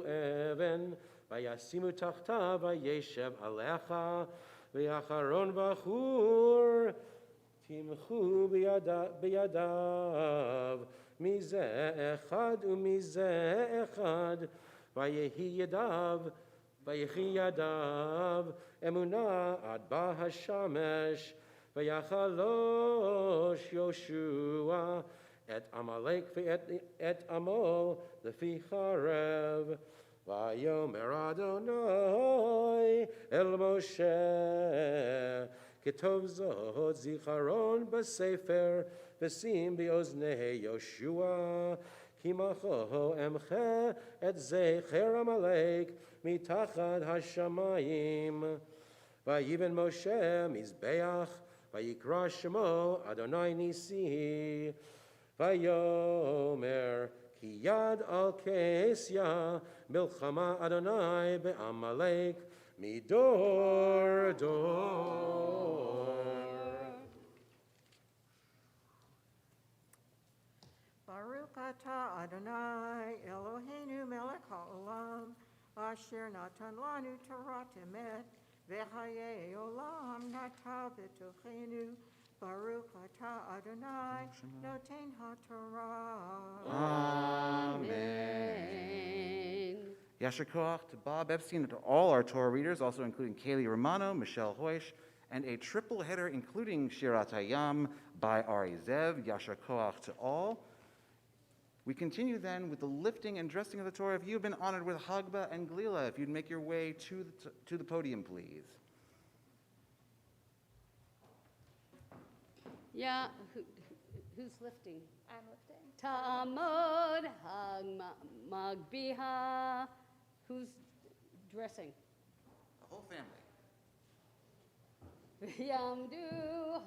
[SPEAKER 5] even, vayasimu tachtav, vayeshev alecha, v'acharon v'chur, timchu biyadav, mizeh echad umizeh echad, vayehi yadav, emunah ad ba hashamesh, vayachalosh Yoshua, et Amalek et Amo lefi charev. Vayomer Adonai el Moshe, ketov zot zicharon b'sefer, v'sim b'oznei Yoshua, kimacho emche et zecher Amalek mitachad hashamayim. Vayiben Moshe mizbeach, vayikra shemo Adonai Nisi. Vayomer ki yad al kesya milchama Adonai be'Amalek midor dor.
[SPEAKER 6] Baruch atah Adonai, Eloheinu melech ha'olam, asher natan lanu Torat emet, v'chayei olam nata b'tochenu. Baruch atah Adonai, noten haTorah.
[SPEAKER 1] Amen. Yasher Koach to Bob Epstein and to all our Torah readers, also including Kaylee Romano, Michelle Hoish, and a triple header including Shirat Hayam by Ari Zev. Yasher Koach to all. We continue then with the lifting and dressing of the Torah. If you've been honored with Hagba and Glila, if you'd make your way to the podium, please.
[SPEAKER 2] Yeah, who's lifting?
[SPEAKER 7] I'm lifting.
[SPEAKER 2] Ta'amod Magbiha. Who's dressing?
[SPEAKER 1] The whole family.
[SPEAKER 2] Yamdu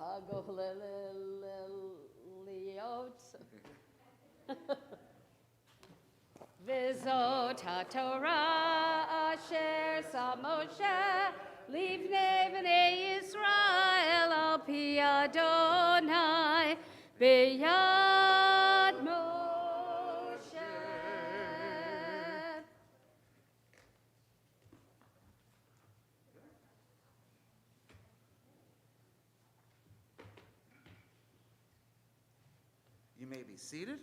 [SPEAKER 2] Hagoleliot. Vizot HaTorah Asher Samoshe Livnei B'nei Yisrael Al Pi Adonai B'yad Moshe.
[SPEAKER 1] may be seated.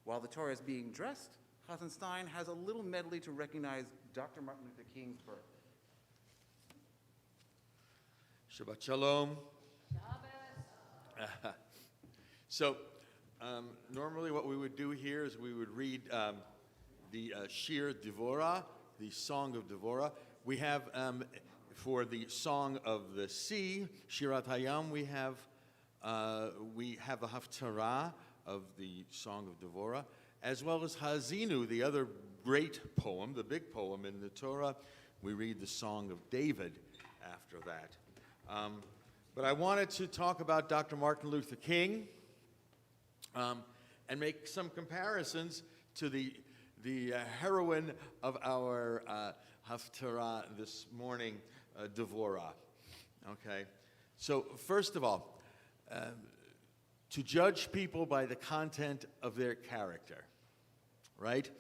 [SPEAKER 1] While the Torah is being dressed, Hasenstein has a little medley to recognize Dr. Martin Luther King's birth.
[SPEAKER 3] Shabbat Shalom. So, normally what we would do here is we would read the Shir Devorah, the Song of Devorah. We have, for the Song of the Sea, Shirat Hayam, we have a Haftarah of the Song of Devorah, as well as Hazinu, the other great poem, the big poem in the Torah. We read the Song of David after that. But I wanted to talk about Dr. Martin Luther King and make some comparisons to the heroine of our Haftarah this morning, Devorah. Okay, so first of all, to judge people by the content of their character, right?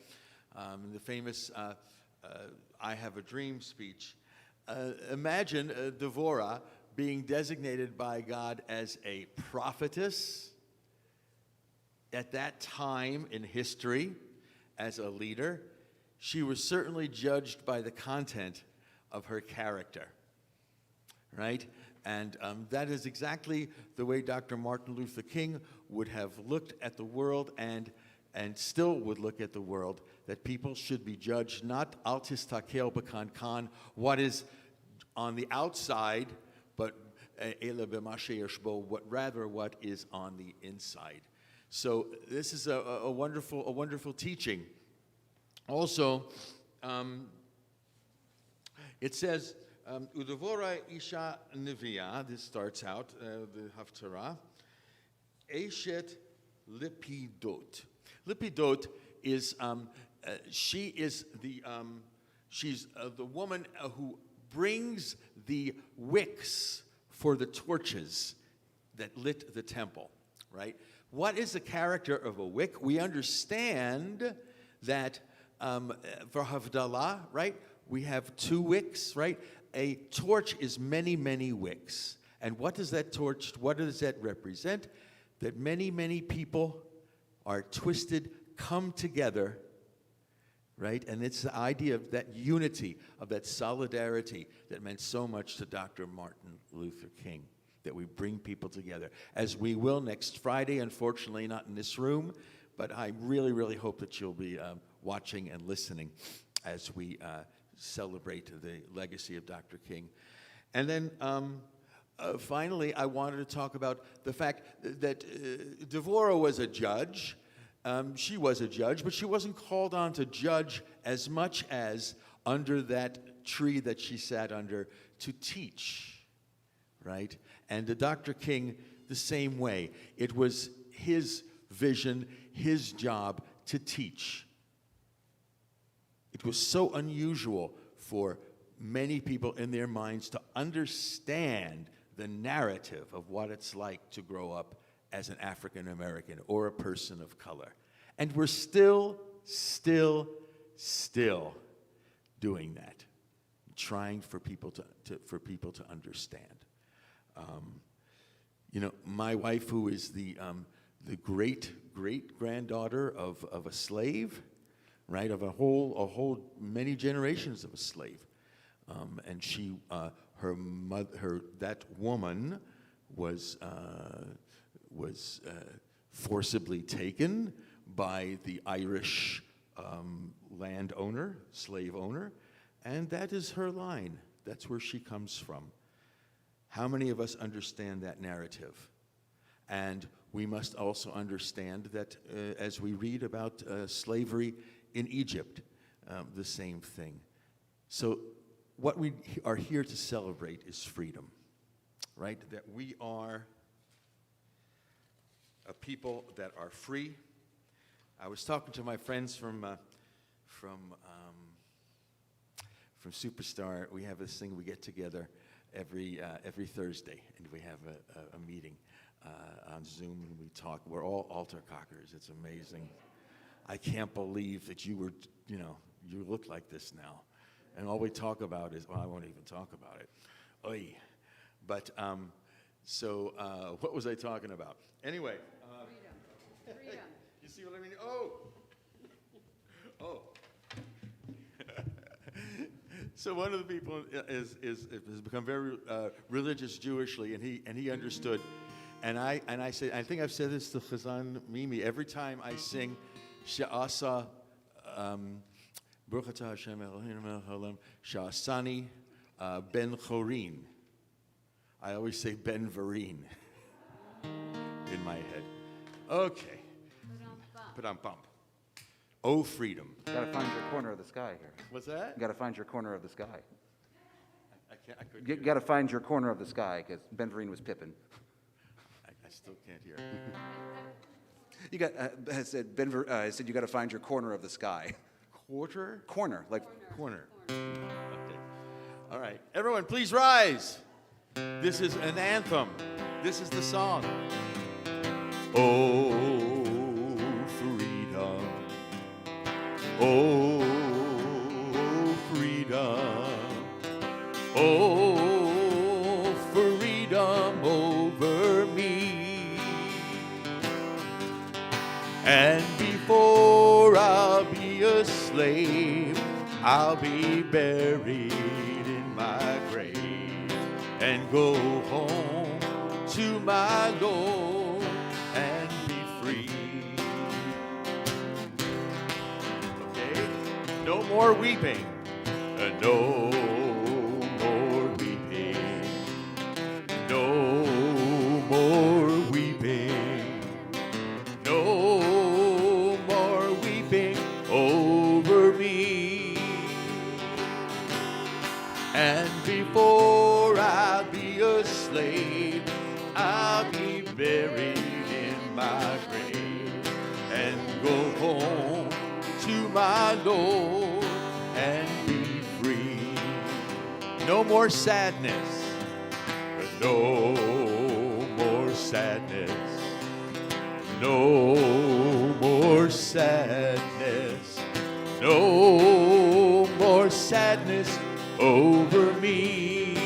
[SPEAKER 3] The famous I Have a Dream speech. Imagine Devorah being designated by God as a prophetess at that time in history as a leader. She was certainly judged by the content of her character, right? And that is exactly the way Dr. Martin Luther King would have looked at the world and still would look at the world, that people should be judged not al tistakel b'kan kan, what is on the outside, but ela b'mashe yeshbo, rather what is on the inside. So this is a wonderful teaching. Also, it says, Udevora Isha Neviah, this starts out, the Haftarah, Eshet Lipidot. Lipidot is, she's the woman who brings the wicks for the torches that lit the temple, right? What is the character of a wick? We understand that for Havdalah, right, we have 2 wicks, right? A torch is many, many wicks. And what does that torch, what does that represent? That many, many people are twisted, come together, right? And it's the idea of that unity, of that solidarity that meant so much to Dr. Martin Luther King, that we bring people together, as we will next Friday, unfortunately not in this room, but I really, really hope that you'll be watching and listening as we celebrate the legacy of Dr. King. And then finally, I wanted to talk about the fact that Devorah was a judge. She was a judge, but she wasn't called on to judge as much as under that tree that she sat under to teach, right? And Dr. King, the same way. It was his vision, his job to teach. It was so unusual for many people in their minds to understand the narrative of what it's like to grow up as an African American or a person of color. And we're still doing that, trying for people to understand. You know, my wife, who is the great-great-granddaughter of a slave, right, of a whole many generations of a slave, and she, that woman was forcibly taken by the Irish landowner, slave owner, and that is her line. That's where she comes from. How many of us understand that narrative? And we must also understand that as we read about slavery in Egypt, the same thing. So what we are here to celebrate is freedom, right? That we are a people that are free. I was talking to my friends from Superstar. We have this thing, we get together every Thursday, and we have a meeting on Zoom, and we talk. We're all altar cockers. It's amazing. I can't believe that you look like this now. And all we talk about is, well, I won't even talk about it. Oy. But So what was I talking about? Anyway.
[SPEAKER 8] Freedom.
[SPEAKER 3] You see what I mean? Oh. So one of the people has become very religious Jewishly, and he understood. And I say, I think I've said this to Chazan Mimi every time I sing Sha'asa Baruch Atah Hashem Eloheinu Melech Haolam Sha'asani Ben Chorin. I always say Ben Varine in my head. Okay. Ba-dum-bum. Oh, freedom.
[SPEAKER 1] You gotta find your corner of the sky here.
[SPEAKER 3] What's that?
[SPEAKER 1] You gotta find your corner of the sky.
[SPEAKER 3] I couldn't
[SPEAKER 1] You
[SPEAKER 3] hear.
[SPEAKER 1] gotta find your corner of the sky, because Ben Vereen was Pippin.
[SPEAKER 3] I still can't hear.
[SPEAKER 1] You got, I said you gotta find your corner of the sky.
[SPEAKER 3] Quarter?
[SPEAKER 1] Corner, like
[SPEAKER 3] Corner. Okay. All right. Everyone, please rise. This is an anthem. This is the song. Oh, freedom. Oh, freedom. Oh, freedom over me. And before I'll be a slave, I'll be buried in my grave and go home to my Lord and be free. Okay? No more weeping. No more weeping. No more weeping. No more weeping over me. And before I'll be a slave, I'll be buried in my grave and go home to my Lord and be free. No more sadness. No more sadness. No more sadness. No more sadness over me.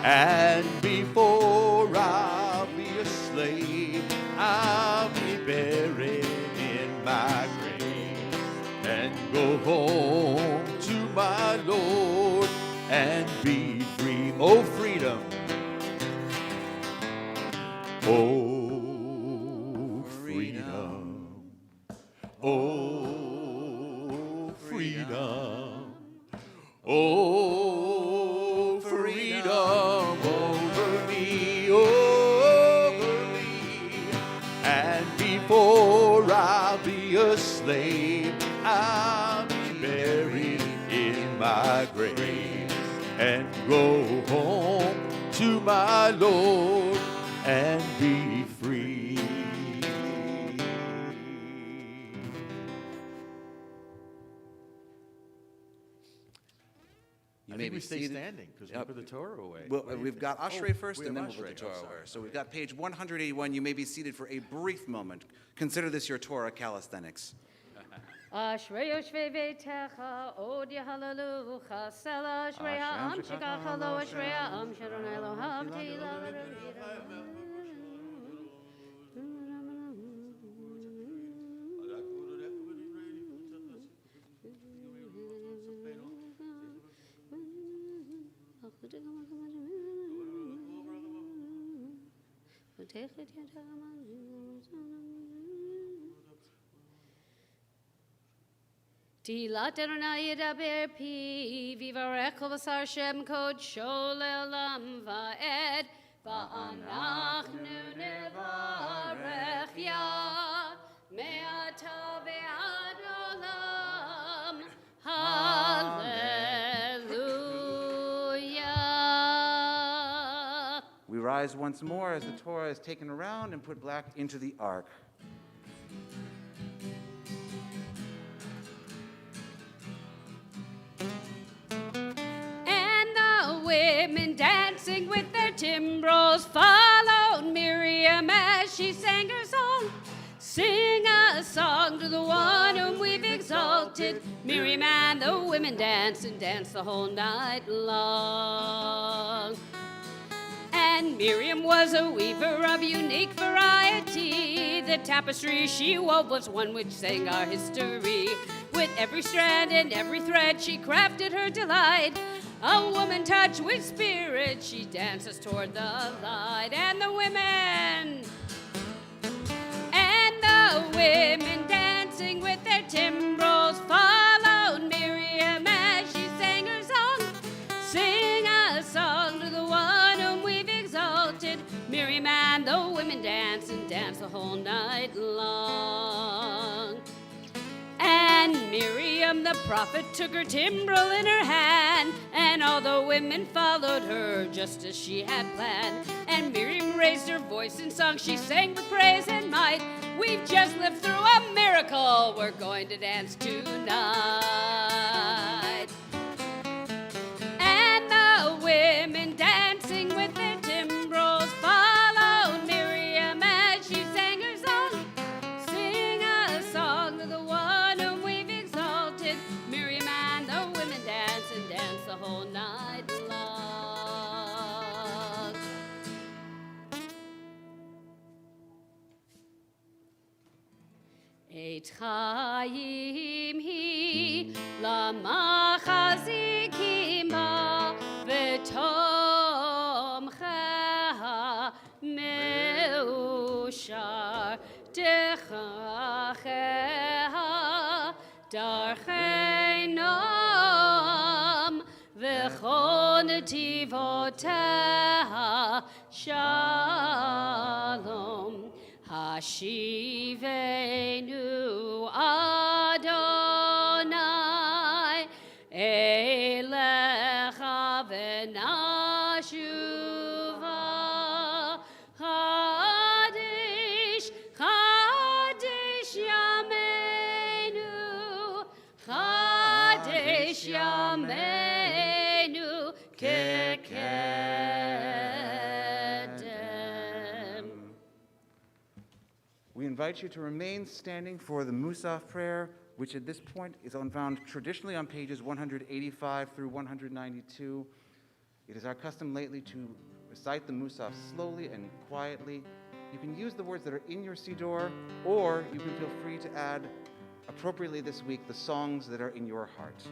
[SPEAKER 3] And before I'll be a slave, I'll be buried in my grave and go home to my Lord and be free. Oh, freedom. Oh, freedom. Oh, freedom. Oh, freedom over me, over me. And before I'll be a slave, I'll be buried in my grave and go home to my Lord and be free. I think we stay standing because we put the Torah away.
[SPEAKER 1] Well, we've got Ashrei first,
[SPEAKER 3] we
[SPEAKER 1] and
[SPEAKER 3] have
[SPEAKER 1] then we'll put the
[SPEAKER 3] Ashrei.
[SPEAKER 1] Torah
[SPEAKER 3] Oh,
[SPEAKER 1] away.
[SPEAKER 3] sorry.
[SPEAKER 1] So we've got page 181. You may be seated for a brief moment. Consider this your Torah calisthenics.
[SPEAKER 2] Ashrei yoshvei beitecha, od yehallelujah, sela ashrei ha'am shekach lo ashrei ha'am sharon Eloham teila. Tilat Adonai yedaber pi, vivarecho v'sar shem kod shol elam va'ed, va'anachnu nevarech ya, me'ata ve'ad olam, hallelujah.
[SPEAKER 1] We rise once more as the Torah is taken around and put back into the ark.
[SPEAKER 2] And the women dancing with their timbrels followed Miriam as she sang her song. Sing a song to the one whom we've exalted. Miriam and the women dance and dance the whole night long. And Miriam was a weaver of unique variety. The tapestry she wove was one which sang our history. With every strand and every thread she crafted her delight. A woman touched with spirit, she dances toward the light. And the women dancing with their timbrels followed Miriam as she sang her song. Sing a song to the one whom we've exalted. Miriam and the women dance and dance the whole night long. And Miriam the prophet took her timbrel in her hand, and all the women followed her just as she had planned. And Miriam raised her voice in song, she sang with praise and might. We've just lived through a miracle, we're going to dance tonight. And the women dancing with their timbrels followed Miriam as she sang her song. Sing a song to the one whom we've exalted. Miriam and the women dance and dance the whole night long. Eit chaim hi lamachazikim ba v'tomcha meushar dechacheha darcheinam v'chon tivoteha shalom. Hashivenu Adonai Elecha v'nashuva Chadish, Chadish Yameinu Chadish Yameinu Kekedem.
[SPEAKER 1] We invite you to remain standing for the Moosa Prayer, which at this point is found traditionally on pages 185 through 192. It is our custom lately to recite the Moosa slowly and quietly. You can use the words that are in your Siddur, or you can feel free to add appropriately this week the songs that are in your heart.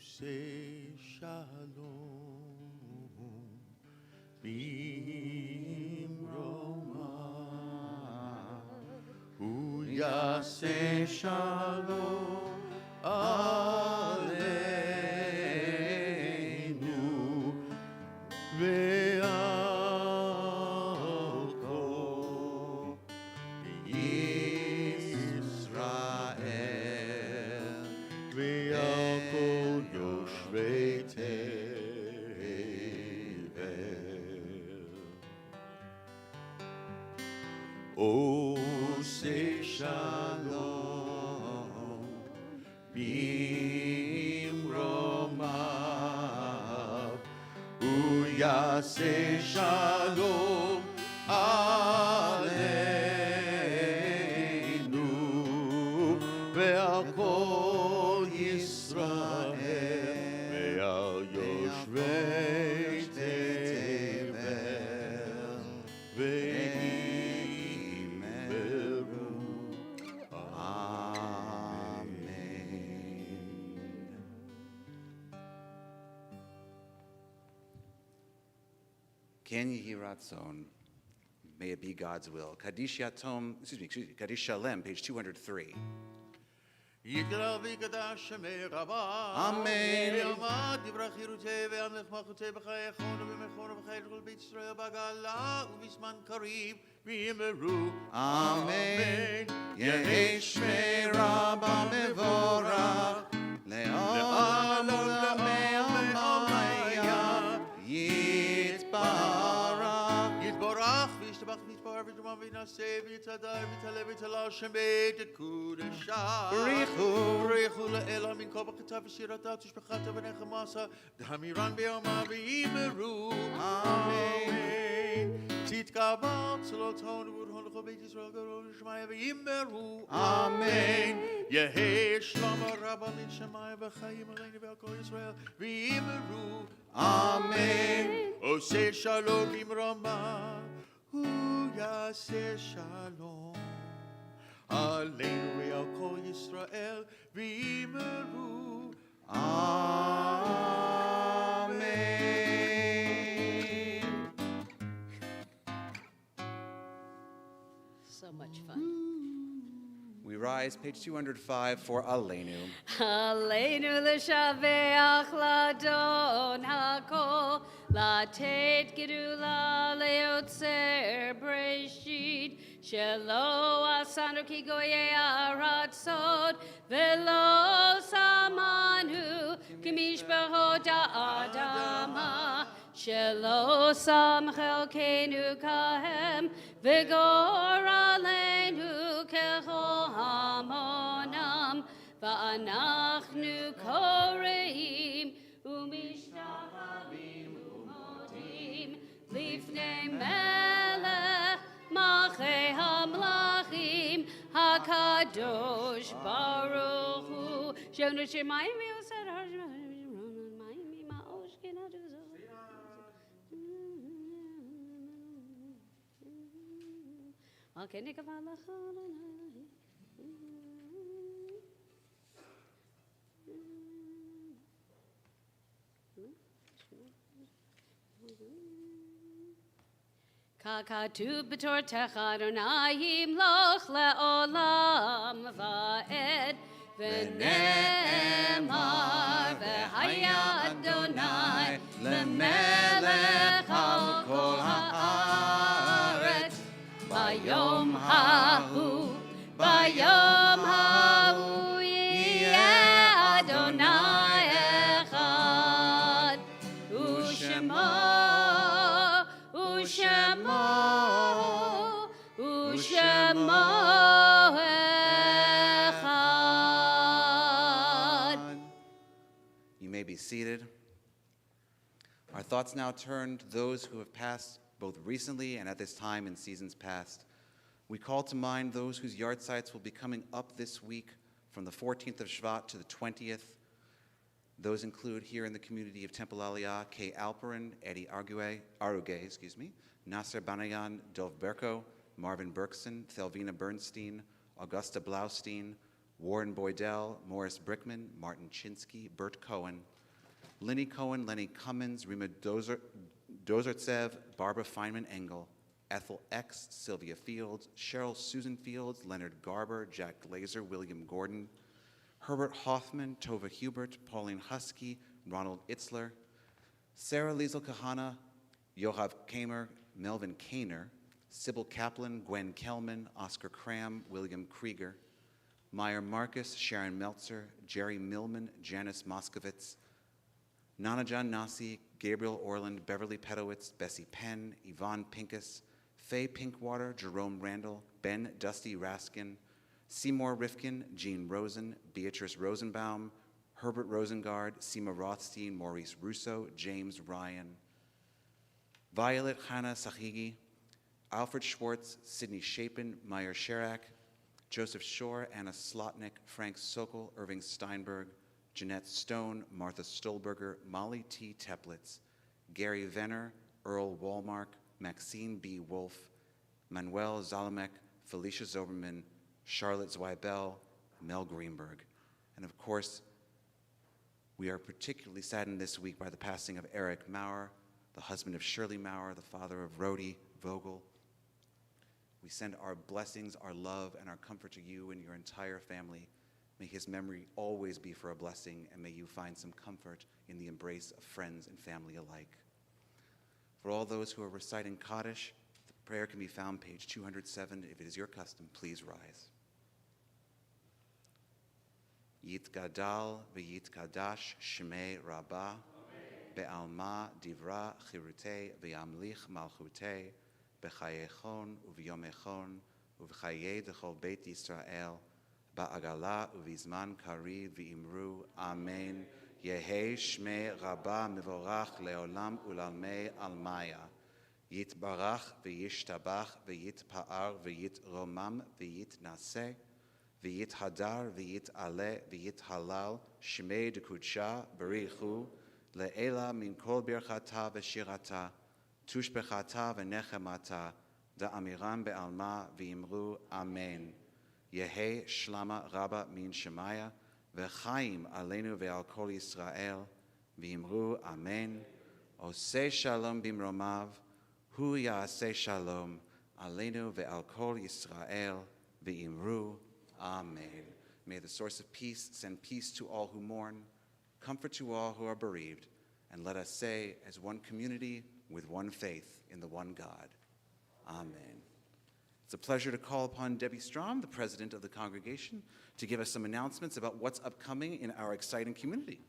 [SPEAKER 3] Say shalom bimroma uyase shalom aleinu ve'al kol Yisrael ve'al kol yoshvei tevel. Oh, say shalom במרומיו, הוא יעשה שלום עלינו ועל כל ישראל ועל יושבי תבל ואמרו אמן.
[SPEAKER 1] Ken Yehi Ratzon. May it be God's will. Kaddish Shalem, page 203.
[SPEAKER 3] יקרא ויקדש שמי רבה.
[SPEAKER 1] אמן.
[SPEAKER 3] ויאמר דברי חירותי ועמך מלכותי בחייכון ובמכון ובחיי כל בית ישראל בגלה ובזמן קריב ויאמרו
[SPEAKER 1] אמן. יהי שמי רבה מבורך לעולם לעולמיה יתברך.
[SPEAKER 3] יתברך וישתבח ויתפאר ויתרומם וינשא ויתהדר ויתעלה ויתעלה שם בית את קודשה. בריחו לאל המין כל בכתב ושירתה ותשבחתה ונחמתה דהמירן ביומה ויאמרו אמן. תתקבל צלות הון ובורהון לכל בית ישראל גדול ושמיה ויאמרו אמן. יהי שלום רבה מן שמיה וחיים עלינו ועל כל ישראל ויאמרו אמן. עושה שלום במרומיו הוא יעשה שלום עלינו ועל כל ישראל ויאמרו אמן.
[SPEAKER 2] So much fun.
[SPEAKER 1] We rise, page 205, for Aleinu.
[SPEAKER 2] Aleinu l'shaveach ladon hakol, latet gedula leotzer breshit, shelo asanu ki goye aratzot, velo samanu kimishpachot ha'adama, shelo samchel kenu kahem, vigor aleinu kechol hamonam, va'anachnu koreim u'mishtahavim u'modim lifnei melech malchei hamlachim hakadosh baruch hu shonu shemayim v'yosed ha'mayim ma'osh kenaduzo. Okay, Kakatu b'tortecha Adonai yimloch le'olam va'ed v'ne'emar v'haya Adonai le'melech al kol ha'aretz bayom hahu yeh Adonai echad u'shemo echad.
[SPEAKER 1] You may be seated. Our thoughts now turn to those who have passed both recently and at this time in seasons past. We call to mind those whose yard sites will be coming up this week from the 14th of Shabbat to the 20th. Those include here in the community of Temple Aliyah, Kay Alperin, Eddie Aruge, Nasser Banayan, Dov Berko, Marvin Berkson, Thelvina Bernstein, Augusta Blaustein, Warren Boydell, Morris Brickman, Martin Chinsky, Bert Cohen, Lenny Cohen, Lenny Cummins, Rima Dozertsev, Barbara Feynman Engel, Ethel X, Sylvia Fields, Cheryl Susan Fields, Leonard Garber, Jack Glazer, William Gordon, Herbert Hoffman, Tova Hubert, Pauline Husky, Ronald Itzler, Sarah Liesel Kahana, Yohav Kamer, Melvin Kaner, Sybil Kaplan, Gwen Kellman, Oscar Cram, William Krieger, Meyer Marcus, Sharon Meltzer, Jerry Millman, Janice Moskovitz, Nanajan Nasi, Gabriel Orland, Beverly Pedowitz, Bessie Penn, Yvonne Pincus, Faye Pinkwater, Jerome Randall, Ben Dusty Raskin, Seymour Rifkin, Jean Rosen, Beatrice Rosenbaum, Herbert Rosengard, Seema Rothstein, Maurice Russo, James Ryan, Violet Hannah Sahigi, Alfred Schwartz, Sidney Chapin, Meyer Sherak, Joseph Shore, Anna Slotnick, Frank Sokol, Irving Steinberg, Jeanette Stone, Martha Stolberger, Molly T. Teplitz, Gary Venner, Earl Walmark, Maxine B. Wolf, Manuel Zalamek, Felicia Zoberman, Charlotte Zweibel, Mel Greenberg. And of course, we are particularly saddened this week by the passing of Eric Maurer, the husband of Shirley Maurer, the father of Rhodey Vogel. We send our blessings, our love, and our comfort to you and your entire family. May his memory always be for a blessing, and may you find some comfort in the embrace of friends and family alike. For all those who are reciting Kaddish, the prayer can be found page 207. If it is your custom, please rise. Yitgadal v'yitkadash shmei Rabbah, be'alma divra chirutei v'yamlich malchutei, b'chayechon u'v'yomechon u'v'chayei dechol beit Yisrael, ba'agala u'vizman kari v'imru, Amen. Yehi shmei Rabbah mivorach leolam u'lalmei almaya. Yitbarach v'yishtabach v'yitpa'ar v'yitromam v'yitnaseh, v'yithadar v'yit'aleh v'yithalal shmei dekudsha barichu le'ela min kol birchata v'shirata tushbechata v'nechemata da'amiram be'alma v'imru Amen. Yehi shlama rabba min shemaya v'chaim aleinu ve'al kol Yisrael v'imru Amen. Oseh shalom bimromav hu ya'aseh shalom aleinu ve'al kol Yisrael v'imru Amen. May the source of peace send peace to all who mourn, comfort to all who are bereaved, and let us say, as one community with one faith in the one God, Amen. It's a pleasure to call upon Debbie Strom, the president of the congregation, to give us some announcements about what's upcoming in our exciting community.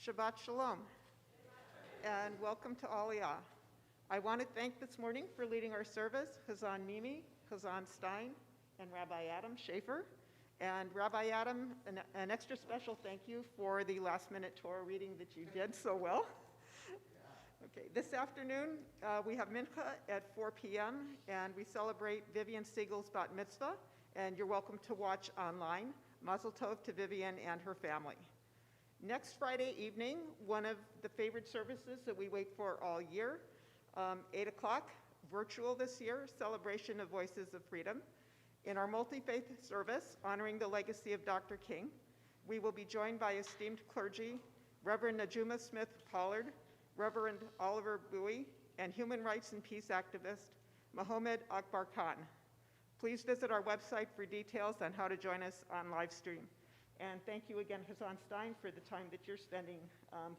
[SPEAKER 6] Shabbat Shalom, and welcome to Aliyah. I want to thank this morning for leading our service, Chazan Mimi, Chazan Stein, and Rabbi Adam Schaefer. And Rabbi Adam, an extra special thank you for the last-minute Torah reading that you did so well. Okay, this afternoon we have Mincha at 4 p.m. and we celebrate Vivian Siegel's bat mitzvah, and you're welcome to watch online. Mazel tov to Vivian and her family. Next Friday evening, one of the favorite services that we wait for all year, 8 o'clock, virtual this year, celebration of Voices of Freedom. In our multi-faith service, honoring the legacy of Dr. King, we will be joined by esteemed clergy, Reverend Najuma Smith Pollard, Reverend Oliver Bowie, and human rights and peace activist, Mohammed Akbar Khan. Please visit our website for details on how to join us on live stream. And thank you again, Chazan Stein, for the time that you're spending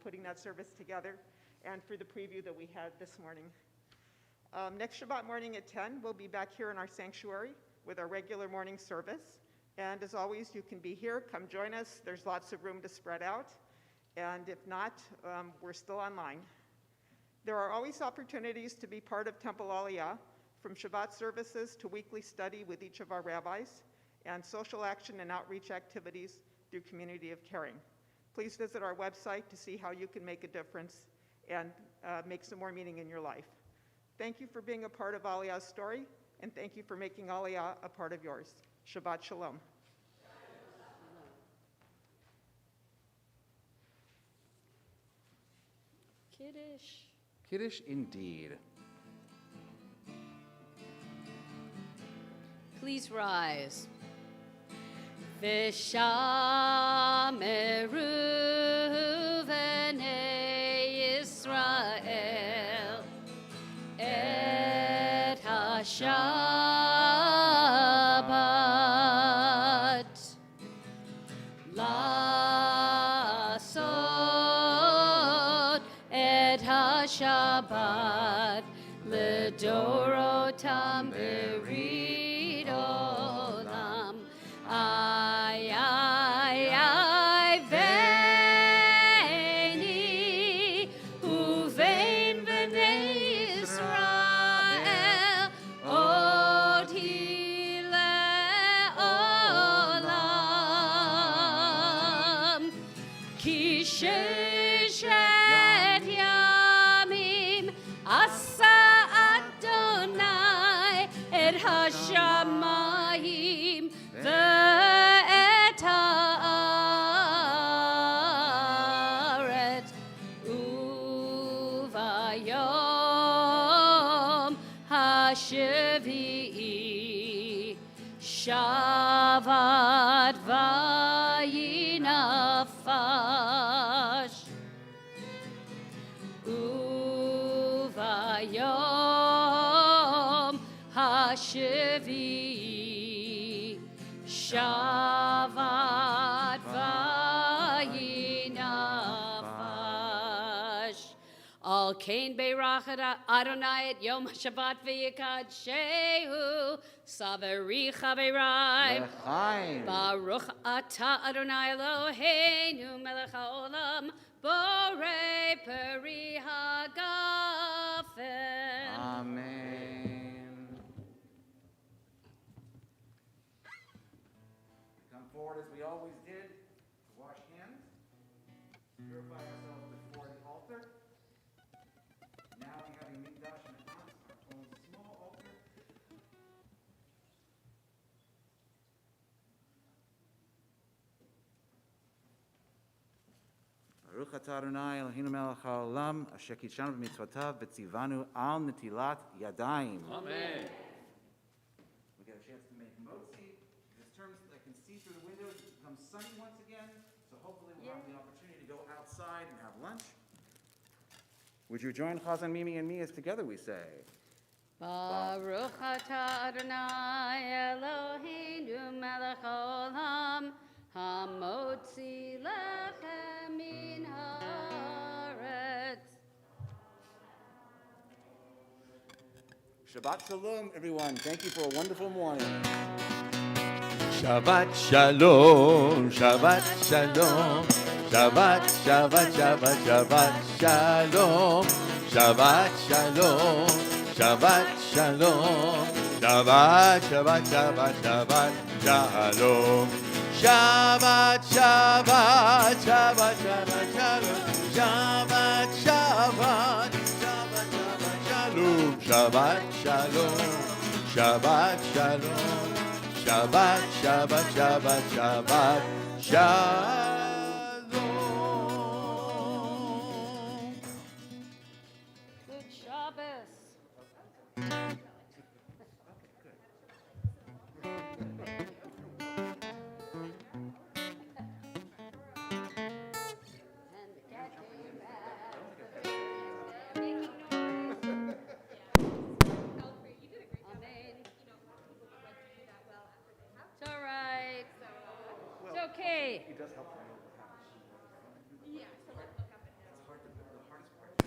[SPEAKER 6] putting that service together, and for the preview that we had this morning. Next Shabbat morning at 10, we'll be back here in our sanctuary with our regular morning service. And as always, you can be here, come join us. There's lots of room to spread out. And if not, we're still online. There are always opportunities to be part of Temple Aliyah, from Shabbat services to weekly study with each of our rabbis, and social action and outreach activities through Community of Caring. Please visit our website to see how you can make a difference and make some more meaning in your life. Thank you for being a part of Aliyah's story, and thank you for making Aliyah a part of yours. Shabbat Shalom.
[SPEAKER 2] Kiddush.
[SPEAKER 1] Kiddush indeed.
[SPEAKER 2] Please rise. V'shameru v'nei Yisrael et ha-Shabbat la'asot et ha-Shabbat l'dorotam berid olam. Ay, ay, ay, veini, uvein b'nei Yisrael, Ubhayom Hashavi'i Shabbat Vayinafash Uvayom Hashavi'i Shabbat Vayinafash Al Kain Beirachat Adonai et Yom Shabbat V'yikad Shehu Saveri Chaverai
[SPEAKER 1] L'chaim.
[SPEAKER 2] Baruch Ata Adonai Eloheinu Melech HaOlam Borei Peri HaGafen.
[SPEAKER 1] Amen. We come forward as we always did to wash hands, purify ourselves before the altar. Now we have a mikdash and our own small altar. Baruch atah Adonai Eloheinu melech haolam asher kidshanu b'mitzvotav v'tzivanu al netilat yadayim.
[SPEAKER 5] Amen.
[SPEAKER 1] We get a chance to make motzi. This term I can see through the windows. It becomes sunny once again, so hopefully we'll have the opportunity to go outside and have lunch. Would you join Chazan Mimi and me as together we say?
[SPEAKER 2] Baruch Ata Adonai Eloheinu Melech Haolam Hamotzi Lechem Min Haaretz.
[SPEAKER 1] Shabbat Shalom, everyone. Thank you for a wonderful morning.
[SPEAKER 3] Shabbat Shalom, Shabbat Shalom, Shabbat, Shabbat, Shabbat, Shabbat Shalom, Shabbat Shalom, Shabbat Shalom, Shabbat, Shabbat, Shabbat, Shabbat Shalom, Shabbat, Shabbat, Shabbat, Shabbat Shalom, Shabbat, Shabbat, Shabbat, Shabbat Shalom, Shabbat Shalom, Shabbat Shalom. Shabbat, Shabbat, Shabbat, Shabbat, Shalom.
[SPEAKER 2] Good Shabbos. And the cat came back. Making noise. Amen. It's all right. It's okay.
[SPEAKER 1] It does help to know what happens.
[SPEAKER 11] Yeah, so like look up and down.
[SPEAKER 1] It's hard to, the hardest part is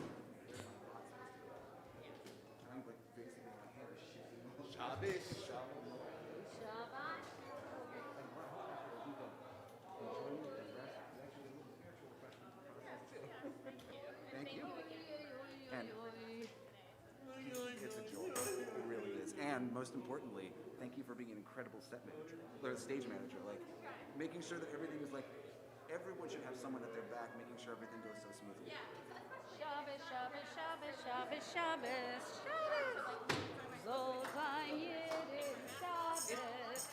[SPEAKER 1] I'm like basically my head is shifting.
[SPEAKER 3] Shabbos.
[SPEAKER 2] Shabbat.
[SPEAKER 1] Thank you. And it's a joy. It really is. And most importantly, thank you for being an incredible set manager, or stage manager. Like making sure that everything is like, everyone should have someone at their back, making sure everything goes so smoothly.
[SPEAKER 2] Shabbos, Shabbos, Shabbos, Shabbos, Shabbos, Shabbos. Zol zayin Yidin Shabbos.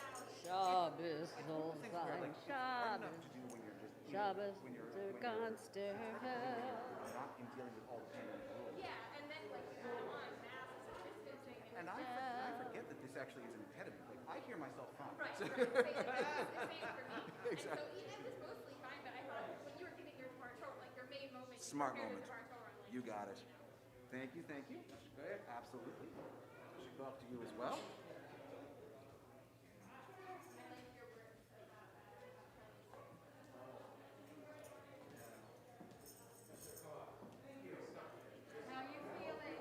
[SPEAKER 2] Shabbos, Zol zayin Shabbos.
[SPEAKER 1] To do when you're just
[SPEAKER 2] Shabbos,
[SPEAKER 1] when you're
[SPEAKER 2] der ganz der Hell.
[SPEAKER 1] not in dealing with all the technical rules.
[SPEAKER 11] Yeah, and then like on masks and distancing and
[SPEAKER 1] And I forget that this actually is an impediment. Like I hear myself fine.
[SPEAKER 11] right. Same for me.
[SPEAKER 1] Exactly.
[SPEAKER 11] And so Eden was mostly fine, but I thought when you were giving your part, like your main moment, you
[SPEAKER 1] Smart
[SPEAKER 11] prepared
[SPEAKER 1] moment.
[SPEAKER 11] the part over, I'm like,
[SPEAKER 1] You got it. Thank you, thank you. Absolutely. Should go up to you as well.
[SPEAKER 11] how you feeling?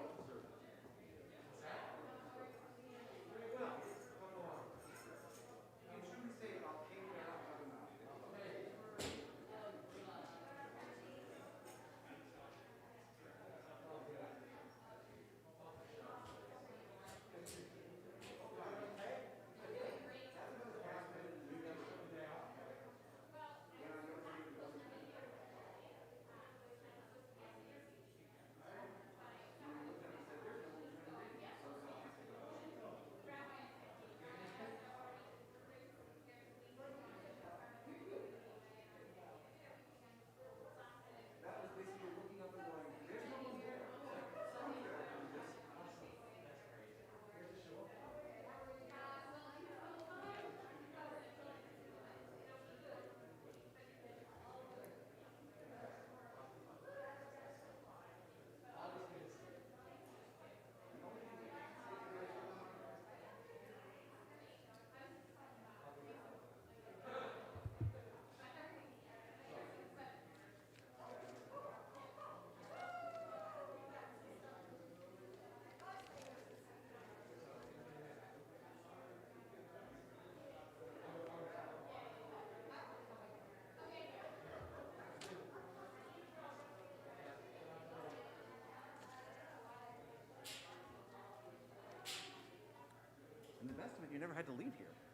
[SPEAKER 1] you never had to leave here.